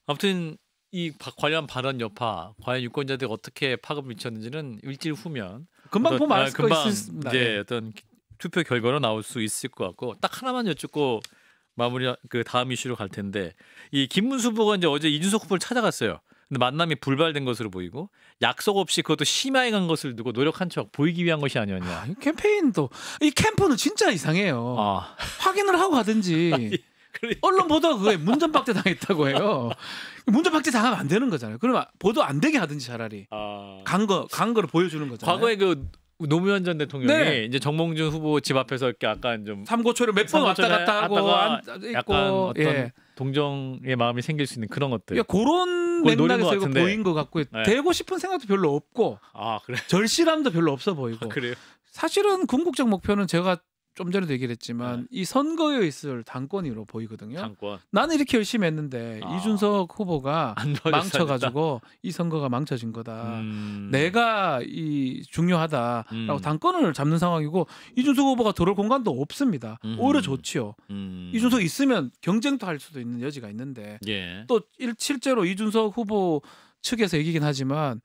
아무튼 이 관련 발언 여파, 과연 유권자들이 어떻게 파급을 미쳤는지는 일주일 후면 금방 보면 알 수 있습니다. 이제 어떤 투표 결과로 나올 수 있을 것 같고 딱 하나만 여쭙고 마무리 그 다음 이슈로 갈 텐데 이 김문수 후보가 이제 어제 이준석 후보를 찾아갔어요. 근데 만남이 불발된 것으로 보이고 약속 없이 그것도 심야에 간 것을 두고 노력한 척 보이기 위한 것이 아니었냐. 캠페인도 이 캠프는 진짜 이상해요. 확인을 하고 하든지. 언론 보도가 그거에 문전박대 당했다고 해요. 문전박대 당하면 안 되는 거잖아요. 그러면 보도 안 되게 하든지 차라리 간 거를 보여주는 거잖아요. 과거에 그 노무현 전 대통령이 이제 정몽준 후보 집 앞에서 이렇게 약간 좀 삼고초려 몇 번 왔다 갔다 하고 약간 어떤 동정의 마음이 생길 수 있는 그런 것들. 그런 맥락에서 이거 보인 것 같고 되고 싶은 생각도 별로 없고 그래. 절실함도 별로 없어 보이고. 그래요? 사실은 궁극적 목표는 제가 좀 전에도 얘기를 했지만 이 선거에 있을 당권으로 보이거든요. 당권. 나는 이렇게 열심히 했는데 이준석 후보가 망쳐가지고 이 선거가 망쳐진 거다. 내가 이 중요하다라고 당권을 잡는 상황이고 이준석 후보가 들어올 공간도 없습니다. 오히려 좋지요. 이준석 있으면 경쟁도 할 수도 있는 여지가 있는데 예. 또 실제로 이준석 후보 측에서 얘기긴 하지만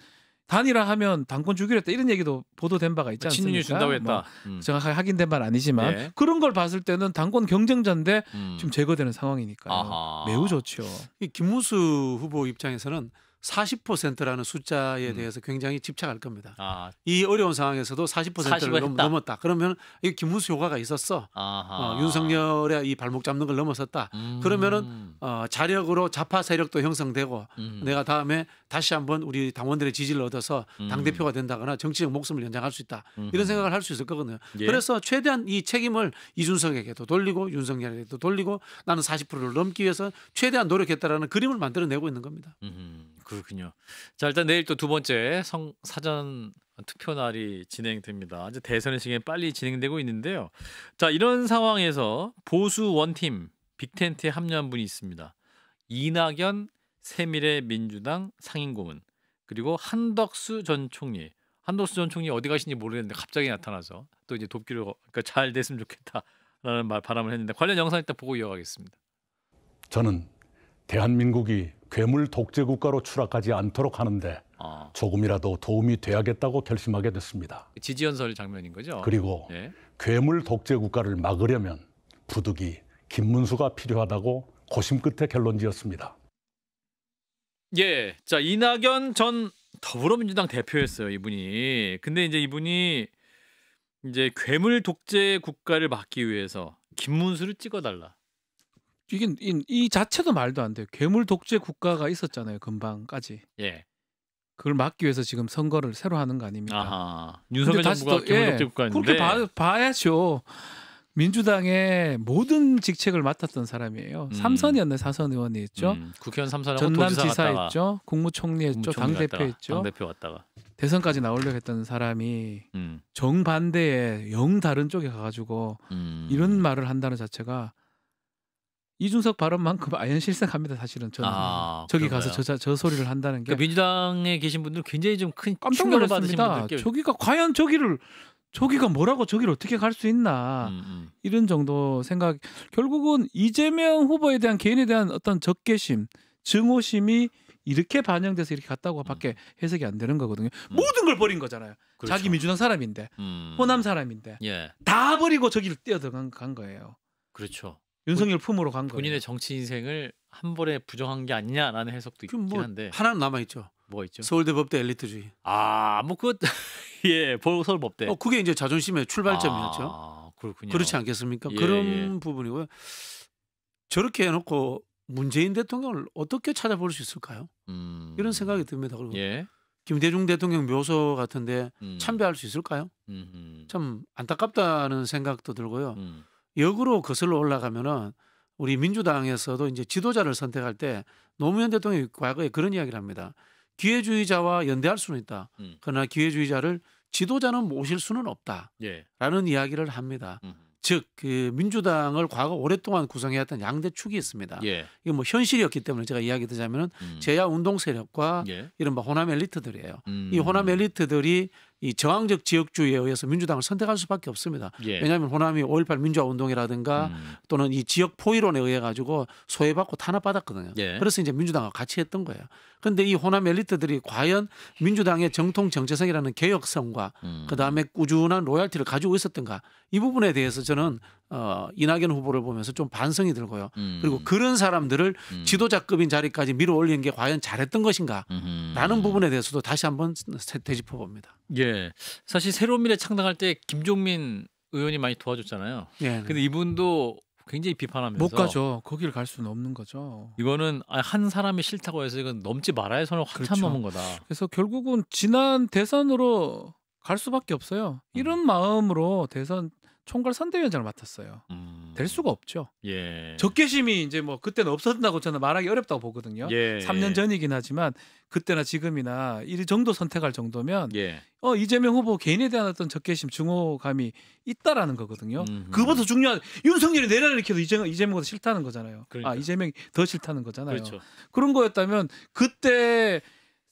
단일화하면 당권 주기로 했다 이런 얘기도 보도된 바가 있지 않습니까? 친윤이 준다고 했다. 정확하게 확인된 바는 아니지만 예. 그런 걸 봤을 때는 당권 경쟁자인데 지금 제거되는 상황이니까요. 아하. 매우 좋죠. 이 김문수 후보 입장에서는 40%라는 숫자에 대해서 굉장히 집착할 겁니다. 이 어려운 상황에서도 40%를 넘었다. 그러면 이 김문수 효과가 있었어. 윤석열의 이 발목 잡는 걸 넘어섰다. 그러면은 자력으로 좌파 세력도 형성되고 내가 다음에 다시 한번 우리 당원들의 지지를 얻어서 당 대표가 된다거나 정치적 목숨을 연장할 수 있다. 이런 생각을 할 수 있을 거거든요. 예. 그래서 최대한 이 책임을 이준석에게도 돌리고 윤석열에게도 돌리고 나는 40%를 넘기 위해서 최대한 노력했다라는 그림을 만들어내고 있는 겁니다. 그렇군요. 자, 일단 내일 또 두 번째 사전 투표 날이 진행됩니다. 이제 대선의 시간이 빨리 진행되고 있는데요. 자, 이런 상황에서 보수 원팀 빅텐트에 합류한 분이 있습니다. 이낙연 새미래민주당 상임고문 그리고 한덕수 전 총리. 한덕수 전 총리 어디 가신지 모르겠는데 갑자기 나타나서 또 이제 돕기로 그러니까 잘 됐으면 좋겠다라는 바람을 했는데 관련 영상 일단 보고 이어가겠습니다. 저는 대한민국이 괴물 독재 국가로 추락하지 않도록 하는데 조금이라도 도움이 돼야겠다고 결심하게 됐습니다. 지지연설 장면인 거죠? 그리고 네. 괴물 독재 국가를 막으려면 부득이 김문수가 필요하다고 고심 끝에 결론지었습니다. 예, 자 이낙연 전 더불어민주당 대표였어요, 이분이. 근데 이제 이분이 이제 괴물 독재 국가를 막기 위해서 김문수를 찍어달라. 이게 이 자체도 말도 안 돼요. 괴물 독재 국가가 있었잖아요, 금방까지. 예. 그걸 막기 위해서 지금 선거를 새로 하는 거 아닙니까? 아하. 윤석열 정부가 괴물 독재 국가인데. 그렇게 봐야죠. 민주당의 모든 직책을 맡았던 사람이에요. 3선이었네, 4선 의원이었죠. 국회의원 3선하고 전남지사였죠. 국무총리했죠. 당대표였죠. 당대표 왔다가 대선까지 나오려고 했던 사람이 정반대의 영 다른 쪽에 가가지고 이런 말을 한다는 자체가 이준석 발언만큼 아연실색합니다. 사실은 저는 저기 그런가요? 가서 저 소리를 한다는 게 그러니까 민주당에 계신 분들 굉장히 좀 큰 깜짝 충격을 받으신 놀랐습니다. 분들 저기가 과연 저기가 뭐라고 저기를 어떻게 갈 수 있나 이런 정도 생각. 결국은 이재명 후보에 대한 개인에 대한 어떤 적개심, 증오심이 이렇게 반영돼서 이렇게 갔다고밖에 해석이 안 되는 거거든요. 모든 걸 버린 거잖아요. 그렇죠. 자기 민주당 사람인데, 호남 사람인데 예. 다 버리고 저기를 뛰어들어간 거예요. 그렇죠. 윤석열 품으로 간 거예요. 본인의 정치 인생을 한 번에 부정한 게 아니냐라는 해석도 있긴 뭐 한데. 하나는 남아 있죠. 뭐가 있죠? 서울대 법대 엘리트주의. 뭐 그것 예, 서울법대. 그게 이제 자존심의 출발점이었죠. 그렇군요. 그렇지 않겠습니까? 예, 그런 부분이고요. 저렇게 해놓고 문재인 대통령을 어떻게 찾아볼 수 있을까요? 이런 생각이 듭니다. 그리고 예. 김대중 대통령 묘소 같은데 참배할 수 있을까요? 참 안타깝다는 생각도 들고요. 역으로 거슬러 올라가면은 우리 민주당에서도 이제 지도자를 선택할 때 노무현 대통령이 과거에 그런 이야기를 합니다. 기회주의자와 연대할 수는 있다. 그러나 기회주의자를 지도자는 모실 수는 없다라는 예. 이야기를 합니다. 즉 그 민주당을 과거 오랫동안 구성해왔던 양대 축이 있습니다. 예. 이게 뭐 현실이었기 때문에 제가 이야기 드자면은 제야 운동 세력과 예. 이른바 호남 엘리트들이에요. 이 호남 엘리트들이 이 저항적 지역주의에 의해서 민주당을 선택할 수밖에 없습니다. 예. 왜냐하면 호남이 5.18 민주화 운동이라든가 또는 이 지역 포위론에 의해 가지고 소외받고 탄압받았거든요. 예. 그래서 이제 민주당과 같이 했던 거예요. 그런데 이 호남 엘리트들이 과연 민주당의 정통 정체성이라는 개혁성과 그다음에 꾸준한 로얄티를 가지고 있었던가 이 부분에 대해서 저는 이낙연 후보를 보면서 좀 반성이 들고요. 그리고 그런 사람들을 지도자급인 자리까지 밀어올리는 게 과연 잘했던 것인가 라는 부분에 대해서도 다시 한번 되짚어 봅니다. 예. 사실 새로운 미래 창당할 때 김종민 의원이 많이 도와줬잖아요. 예. 근데 이분도 굉장히 비판하면서 못 가죠. 거기를 갈 수는 없는 거죠. 이거는 한 사람이 싫다고 해서 이건 넘지 말아야 선을 확 그렇죠. 넘은 거다. 그래서 결국은 지난 대선으로 갈 수밖에 없어요. 이런 마음으로 대선 총괄 선대위원장을 맡았어요. 될 수가 없죠. 예. 적개심이 이제 뭐 그때는 없었다고 저는 말하기 어렵다고 보거든요. 예. 3년 전이긴 하지만 그때나 지금이나 이 정도 선택할 정도면 예. 이재명 후보 개인에 대한 어떤 적개심, 증오감이 있다라는 거거든요. 그보다 더 중요한 윤석열이 내란을 일으켜도 이재명보다 싫다는 거잖아요. 그러니까. 이재명이 더 싫다는 거잖아요. 그렇죠. 그런 거였다면 그때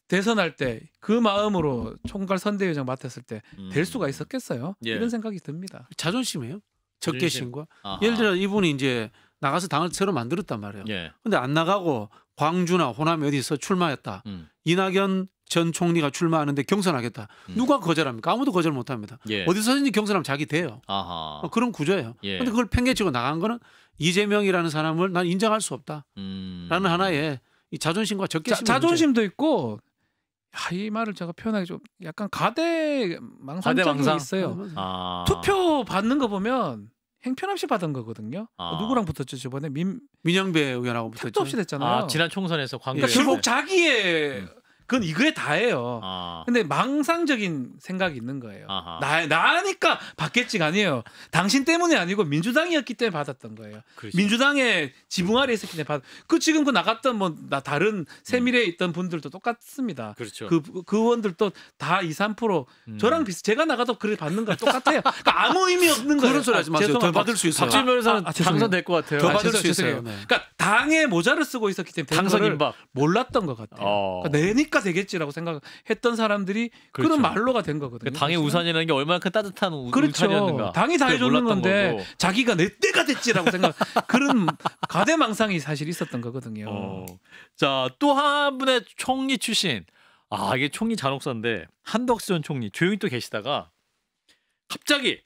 대선할 때 그 마음으로 총괄 선대위원장 맡았을 때 될 수가 있었겠어요. 예. 이런 생각이 듭니다. 자존심이에요. 적개심과. 아하. 예를 들어 이분이 이제 나가서 당을 새로 만들었단 말이에요. 예. 근데 안 나가고 광주나 호남 어디서 출마했다. 이낙연 전 총리가 출마하는데 경선하겠다. 누가 거절합니까? 아무도 거절 못합니다. 예. 어디서든지 경선하면 자기 돼요. 아하. 그런 구조예요. 예. 그런데 그걸 팽개치고 나간 거는 이재명이라는 사람을 난 인정할 수 없다라는 하나의 이 자존심과 적개심. 자존심도 있고 이 말을 제가 표현하기 좀 약간 가대망상적인 게 있어요. 투표 받는 거 보면 행편없이 받은 거거든요. 누구랑 붙었죠 저번에 민영배 의원하고 택도 붙었죠. 없이 됐잖아요. 지난 총선에서 그러니까 결국 자기의 그건 이거에 다예요. 아. 근데 망상적인 생각이 있는 거예요. 아하. 나니까 받겠지가 아니에요. 당신 때문에 아니고 민주당이었기 때문에 받았던 거예요. 그렇죠. 민주당의 지붕 아래에 있었기 때문에 지금 그 나갔던 다른 세밀에 있던 분들도 똑같습니다. 그렇죠. 그 의원들도 다 2, 3% 저랑 제가 나가도 그래 받는 거 똑같아요. 그러니까 아무 의미 없는 거예요. 그런 소리 하지 마세요. 더 받을 수 있어요. 박지원 변호사는 당선될 것 같아요. 더 받을 수 죄송해요. 있어요. 네. 그러니까 당의 모자를 쓰고 있었기 때문에 당선 임박 몰랐던 것 같아요. 그러니까 내니까 되겠지라고 생각했던 사람들이 그렇죠. 그런 말로가 된 거거든요. 그러니까 당의 우산이라는 게 얼마나 큰 따뜻한 그렇죠. 우산이었는가. 당이 다 해줬는 건데 거고. 자기가 내 때가 됐지라고 생각 그런 가대망상이 사실 있었던 거거든요. 자, 또 한 분의 총리 출신. 이게 총리 잔혹사인데 한덕수 전 총리 조용히 또 계시다가 갑자기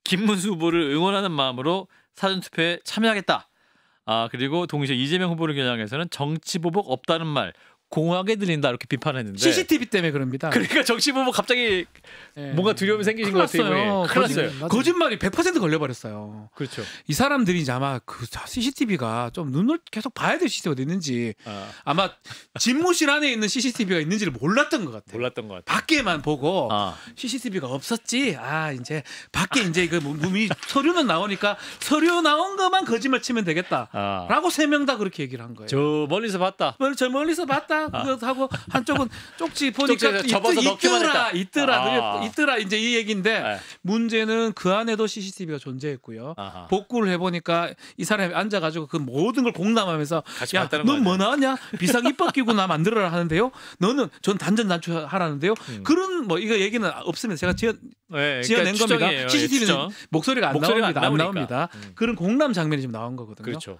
김문수 후보를 응원하는 마음으로 사전투표에 참여하겠다. 그리고 동시에 이재명 후보를 겨냥해서는 정치보복 없다는 말 공허하게 들린다 이렇게 비판했는데 CCTV 때문에 그럽니다. 그러니까 정치보복 갑자기 뭔가 두려움이 생기신 것 같아요. 큰일 났어요. 거짓말이 100% 걸려버렸어요. 그렇죠. 이 사람들이 이제 아마 그 CCTV가 좀 눈을 계속 봐야 될 CCTV가 어디 있는지 아마 집무실 안에 있는 CCTV가 있는지를 몰랐던 것 같아요. 몰랐던 것 같아요. 밖에만 보고 CCTV가 없었지. 이제 밖에 이제 그 서류는 나오니까 서류 나온 것만 거짓말 치면 되겠다라고 3명 다 그렇게 얘기를 한 거예요. 저 멀리서 봤다. 저 멀리서 봤다. 그거 하고 한쪽은 쪽지 보니까 있더라 이제 이 얘기인데 문제는 그 안에도 CCTV가 존재했고요. 복구를 해보니까 이 사람이 앉아가지고 그 모든 걸 공람하면서 야, 넌 뭐 나왔냐? 비상 입법 기구 나 만들어라 하는데요. 너는 전 단전 단추하라는데요. 그런 뭐 이거 얘기는 없으면 제가 지어낸 겁니다. CCTV는 목소리가 안 나옵니다. 그런 공람 장면이 지금 나온 거거든요. 그렇죠.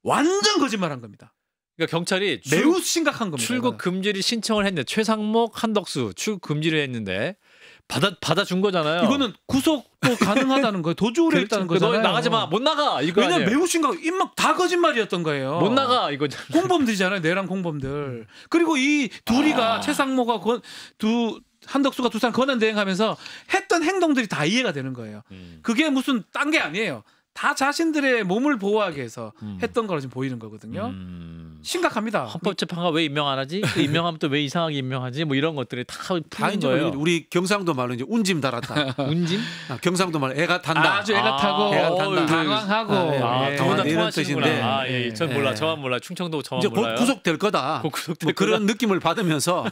완전 거짓말한 겁니다. 그러니까 경찰이 매우 심각한 겁니다. 출국 금지를 신청을 했는데 최상목, 한덕수 출국 금지를 했는데 받아준 거잖아요. 이거는 구속도 가능하다는 거예요. 도주 우려 있다는 거잖아요. 너 나가지 마. 못 나가. 이거 왜냐면 매우 심각. 입막 다 거짓말이었던 거예요. 못 나가. 이거 공범들이잖아요. 내란 공범들. 그리고 이 둘이가 최상목과 한덕수가 두 사람 권한 대행하면서 했던 행동들이 다 이해가 되는 거예요. 그게 무슨 딴 게 아니에요. 다 자신들의 몸을 보호하기 위해서 했던 거로 지금 보이는 거거든요. 심각합니다. 헌법재판관 왜 임명 안 하지? 그 임명하면 또 왜 이상하게 임명하지? 뭐 이런 것들이 다 푸는 거예요. 우리 경상도 말로 이제 운짐 달았다. 운짐? 경상도 말로 애가 탄다. 아주 애가 타고 당황하고 두 분 다 통하시는구나. 전 몰라. 네. 저만 몰라. 충청도 저만 이제 몰라요. 곧 구속될 거다. 뭐 그런 느낌을 받으면서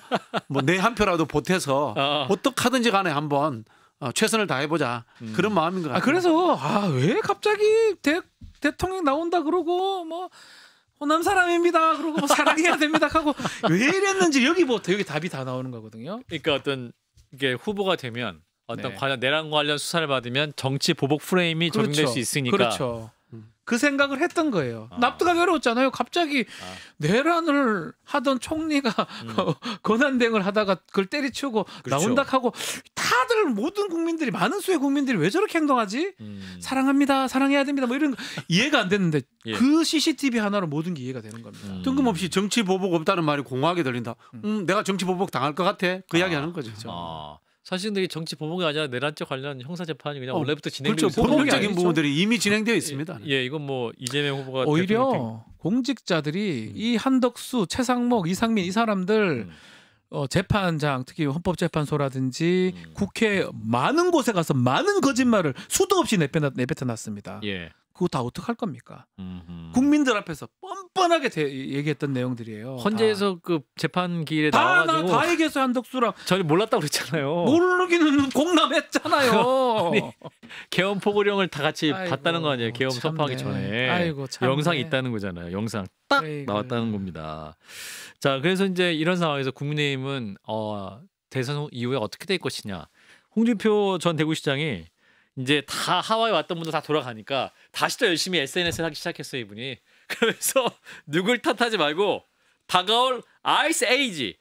뭐 내 한 표라도 보태서 어떡하든지 간에 한번 최선을 다해보자 그런 마음인 것 같아요. 그래서 왜 갑자기 대통령 나온다 그러고 뭐 호남 사람입니다 그러고 뭐 사랑해야 됩니다 하고 왜 이랬는지 여기부터 여기 답이 다 나오는 거거든요. 그러니까 어떤 이게 후보가 되면 어떤 내란 관련 수사를 받으면 정치 보복 프레임이 적용될 수 있으니까. 그렇죠. 그 생각을 했던 거예요. 납득하기 어려웠잖아요. 갑자기 내란을 하던 총리가 권한대행을 하다가 그걸 때리치우고 나온다 하고 다들 모든 국민들이 많은 수의 국민들이 왜 저렇게 행동하지? 사랑합니다. 사랑해야 됩니다. 뭐 이런 거 이해가 안 됐는데 그 CCTV 하나로 모든 게 이해가 되는 겁니다. 뜬금없이 정치 보복 없다는 말이 공허하게 들린다. 내가 정치 보복 당할 것 같아. 그 이야기하는 거죠. 사실 근데 정치 보복이 아니라 내란죄 관련 형사 재판이 그냥 원래부터 진행되고 있어요. 보복적인 부분들이 이미 진행되어 있습니다. 이건 뭐 이재명 후보가 오히려 공직자들이 이 한덕수, 최상목, 이상민 이 사람들 재판장 특히 헌법재판소라든지 국회 많은 곳에 가서 많은 거짓말을 수도 없이 내뱉어놨습니다. 예. 그거 다 어떡할 겁니까? 국민들 앞에서 뻔뻔하게 얘기했던 내용들이에요. 헌재에서 그 재판 기일에 나와가지고 다 얘기했어요. 한덕수랑. 저는 몰랐다고 그랬잖아요. 모르기는 공감했잖아요. 계엄 포고령을 다 같이 아이고, 봤다는 거 아니에요. 계엄 참네. 선포하기 전에. 아이고, 참네. 영상이 있다는 거잖아요. 영상 딱 나왔다는 겁니다. 자, 그래서 이제 이런 상황에서 국민의힘은 대선 이후에 어떻게 될 것이냐. 홍준표 전 대구시장이 이제 다 하와이 왔던 분들 다 돌아가니까 다시 또 열심히 SNS를 하기 시작했어요, 이분이. 그래서 누굴 탓하지 말고 다가올 아이스 에이지,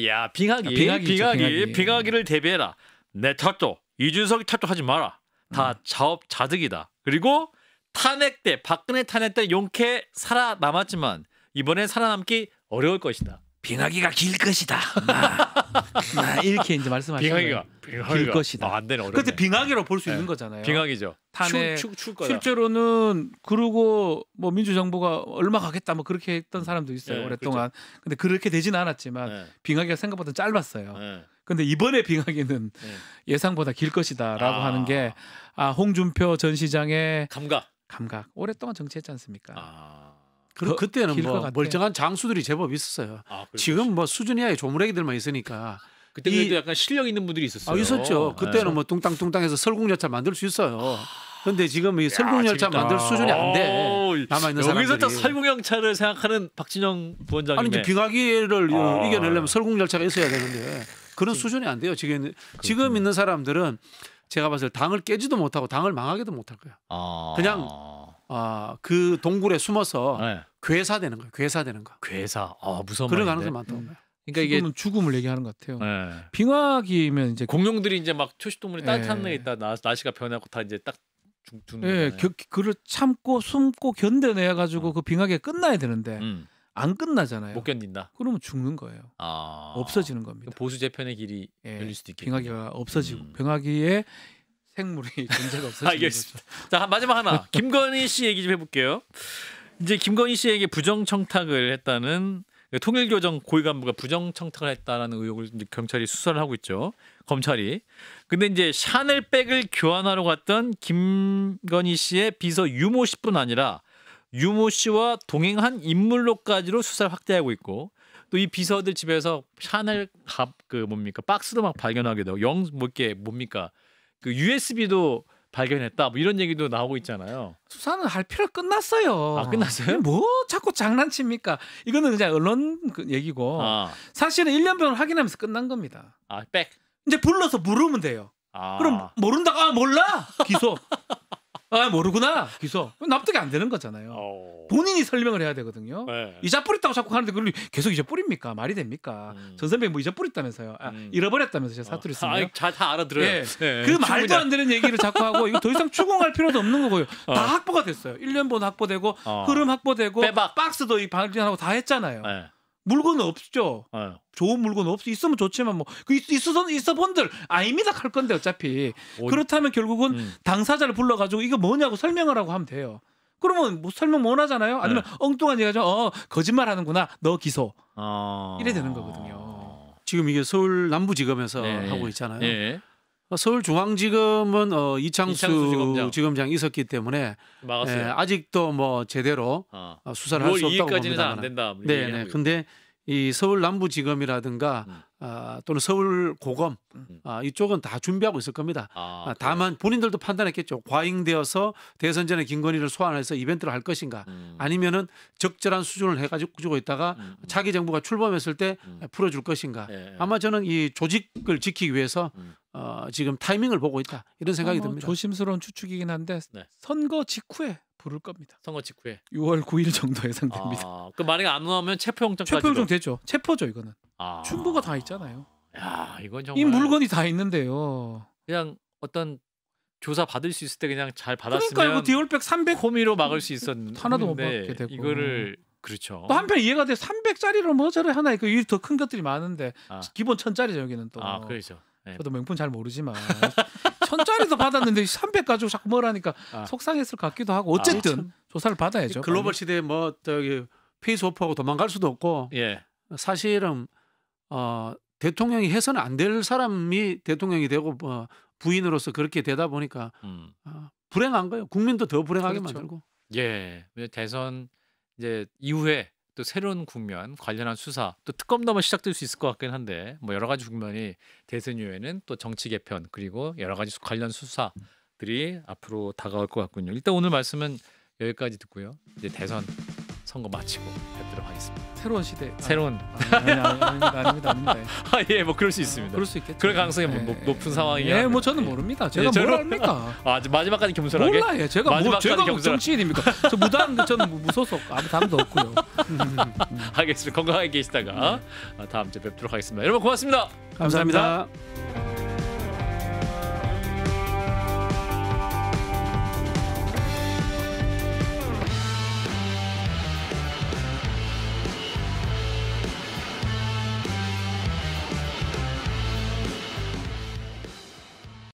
야 빙하기를 대비해라. 내 탓도 이준석이 탓도 하지 마라. 다 자업자득이다. 그리고 탄핵 때 박근혜 탄핵 때 용케 살아남았지만 이번에 살아남기 어려울 것이다. 빙하기가 길 것이다. 이렇게 이제 말씀하시는 거예요. 길 것이다. 안 되네. 그때 빙하기로 볼 수 있는 거잖아요. 빙하기죠. 탄핵 추울 거다. 실제로는 그러고 뭐 민주정부가 얼마 가겠다 뭐 그렇게 했던 사람도 있어요. 네, 오랫동안. 근데 그렇게 되지는 않았지만 네. 빙하기가 생각보다 짧았어요. 네. 근데 이번에 빙하기는 예상보다 길 것이다라고 하는 게 홍준표 전 시장의 감각. 오랫동안 정치했지 않습니까? 그때는 뭐 멀쩡한 장수들이 제법 있었어요. 지금 뭐 수준 이하의 조무래기들만 있으니까. 그때 그래도 약간 실력 있는 분들이 있었어요. 있었죠. 그때는 뭐 뚱땅뚱땅해서 설국열차 만들 수 있어요. 근데 지금 이 설국열차 만들 수준이 안 돼. 남아있는 사람들이. 여기서 또 설국열차를 생각하는 박진영 부원장님. 아니 이제 빙하기를 이겨내려면 설국열차가 있어야 되는데 그런 수준이 안 돼요. 지금 있는 사람들은 제가 봤을 때 당을 깨지도 못하고 당을 망하게도 못할 거예요. 그냥 그 동굴에 숨어서 괴사되는 거예요. 괴사되는 거. 괴사. 무서운 그런 말인데. 가능성이 많다고 봐요. 그러니까 이게 죽음을 얘기하는 것 같아요. 빙하기면 이제 공룡들이 이제 막 초식동물이 따뜻한 데 있다 날씨가 변하고 다 이제 딱 죽는 거잖아요. 그를 참고 숨고 견뎌내야 가지고 그 빙하기가 끝나야 되는데 안 끝나잖아요. 못 견딘다. 그러면 죽는 거예요. 없어지는 겁니다. 보수 재편의 길이 열릴 수도 있겠네요. 빙하기가 없어지고 빙하기에 생물이 존재가 없어지는 알겠습니다. 자, 마지막 하나. 김건희 씨 얘기 좀 해볼게요. 이제 김건희 씨에게 부정청탁을 했다는 통일교정 고위 간부가 부정청탁을 했다는 의혹을 이제 경찰이 수사를 하고 있죠. 검찰이. 근데 이제 샤넬백을 교환하러 갔던 김건희 씨의 비서 유모 씨뿐 아니라 유모 씨와 동행한 인물로까지로 수사를 확대하고 있고 또 이 비서들 집에서 샤넬 박스도 막 발견하게 되고 그 USB도 발견했다. 뭐 이런 얘기도 나오고 있잖아요. 수사는 할 필요 끝났어요. 끝났어요? 뭐 자꾸 장난칩니까? 이거는 그냥 언론 얘기고 사실은 1년병을 확인하면서 끝난 겁니다. 백. 이제 불러서 물으면 돼요. 그럼 모른다. 몰라. 기소. 모르구나. 기소. 납득이 안 되는 거잖아요. 본인이 설명을 해야 되거든요. 이자 뿌렸다고 자꾸 하는데 그걸 계속 이자 뿌립니까? 말이 됩니까? 전 선배님 뭐 이자 뿌렸다면서요. 잃어버렸다면서요. 사투리 쓰네요. 다 알아들어요. 그 말도 안 되는 얘기를 자꾸 하고 이거 더 이상 추궁할 필요도 없는 거고요. 다 확보가 됐어요. 1년분 확보되고 흐름 확보되고 빼박. 박스도 발견하고 다 했잖아요. 물건은 없죠. 좋은 물건 있으면 좋지만 뭐 그 있어 본들 아닙니다 할 건데 어차피 그렇다면 결국은 당사자를 불러가지고 이거 뭐냐고 설명을 하고 하면 돼요. 그러면 뭐 설명 못 하잖아요. 아니면 엉뚱한 얘기하죠. 거짓말하는구나. 너 기소. 이래 되는 거거든요. 지금 이게 서울 남부지검에서 하고 있잖아요. 서울중앙지검은 이창수 지검장이 있었기 때문에 아직도 뭐 제대로 수사를 할 수 없다고 봅니다. 안 된다. 네. 근데 이 서울 남부지검이라든가 또는 서울고검 이쪽은 다 준비하고 있을 겁니다. 다만 본인들도 판단했겠죠. 과잉되어서 대선 전에 김건희를 소환해서 이벤트를 할 것인가 아니면은 적절한 수준을 해가지고 있다가 차기 정부가 출범했을 때 풀어줄 것인가. 아마 저는 이 조직을 지키기 위해서 지금 타이밍을 보고 있다 이런 생각이 듭니다. 조심스러운 추측이긴 한데 선거 직후에 부를 겁니다. 선거 직후에 6월 9일 정도 예상됩니다. 그 만약에 안 나오면 체포영장까지. 체포영장 되죠. 체포죠 이거는. 충고가 다 있잖아요. 야, 이건 정말 이 물건이 다 있는데요. 그냥 어떤 조사 받을 수 있을 때 그냥 잘 받았으면. 그러니까 이거 디올백 300 호미로 막을 수 있었는데 하나도 못 받게 되고. 이거를 그렇죠. 또 한편 이해가 돼. 300짜리로 뭐 저래 하나 있고 더 큰 것들이 많은데 기본 1000짜리죠 여기는 또. 그렇죠. 저도 명품 잘 모르지만 1000짜리도 받았는데 300 가지고 자꾸 뭐라니까 속상했을 것 같기도 하고 어쨌든 조사를 받아야죠. 글로벌 시대에 뭐 저기 페이스오프하고 도망갈 수도 없고 사실은 대통령이 해서는 안 될 사람이 대통령이 되고 부인으로서 그렇게 되다 보니까 불행한 거예요. 국민도 더 불행하게 그렇죠. 만들고. 예, 대선 이제 이후에 또 새로운 국면 관련한 수사 또 특검도 한번 시작될 수 있을 것 같긴 한데 뭐 여러 가지 국면이 대선 이후에는 또 정치 개편 그리고 여러 가지 관련 수사들이 앞으로 다가올 것 같군요. 일단 오늘 말씀은 여기까지 듣고요. 이제 대선 선거 마치고 뵙도록 하겠습니다. 새로운 시대. 새로운 아닙니다. 예, 뭐 그럴 수 있습니다. 그럴 수 있겠죠. 그럴 가능성이 높은 상황이긴 예, 뭐 합니다. 저는 모릅니다. 제가 예, 뭘 압니까? 마지막까지 겸손하게. 몰라요. 제가 뭐 정치인입니까? 저 무당 저는 무소속 아무 당도 없고요. 알겠습니다. 건강하게 계시다가 다음 주에 뵙도록 하겠습니다. 여러분 고맙습니다. 감사합니다.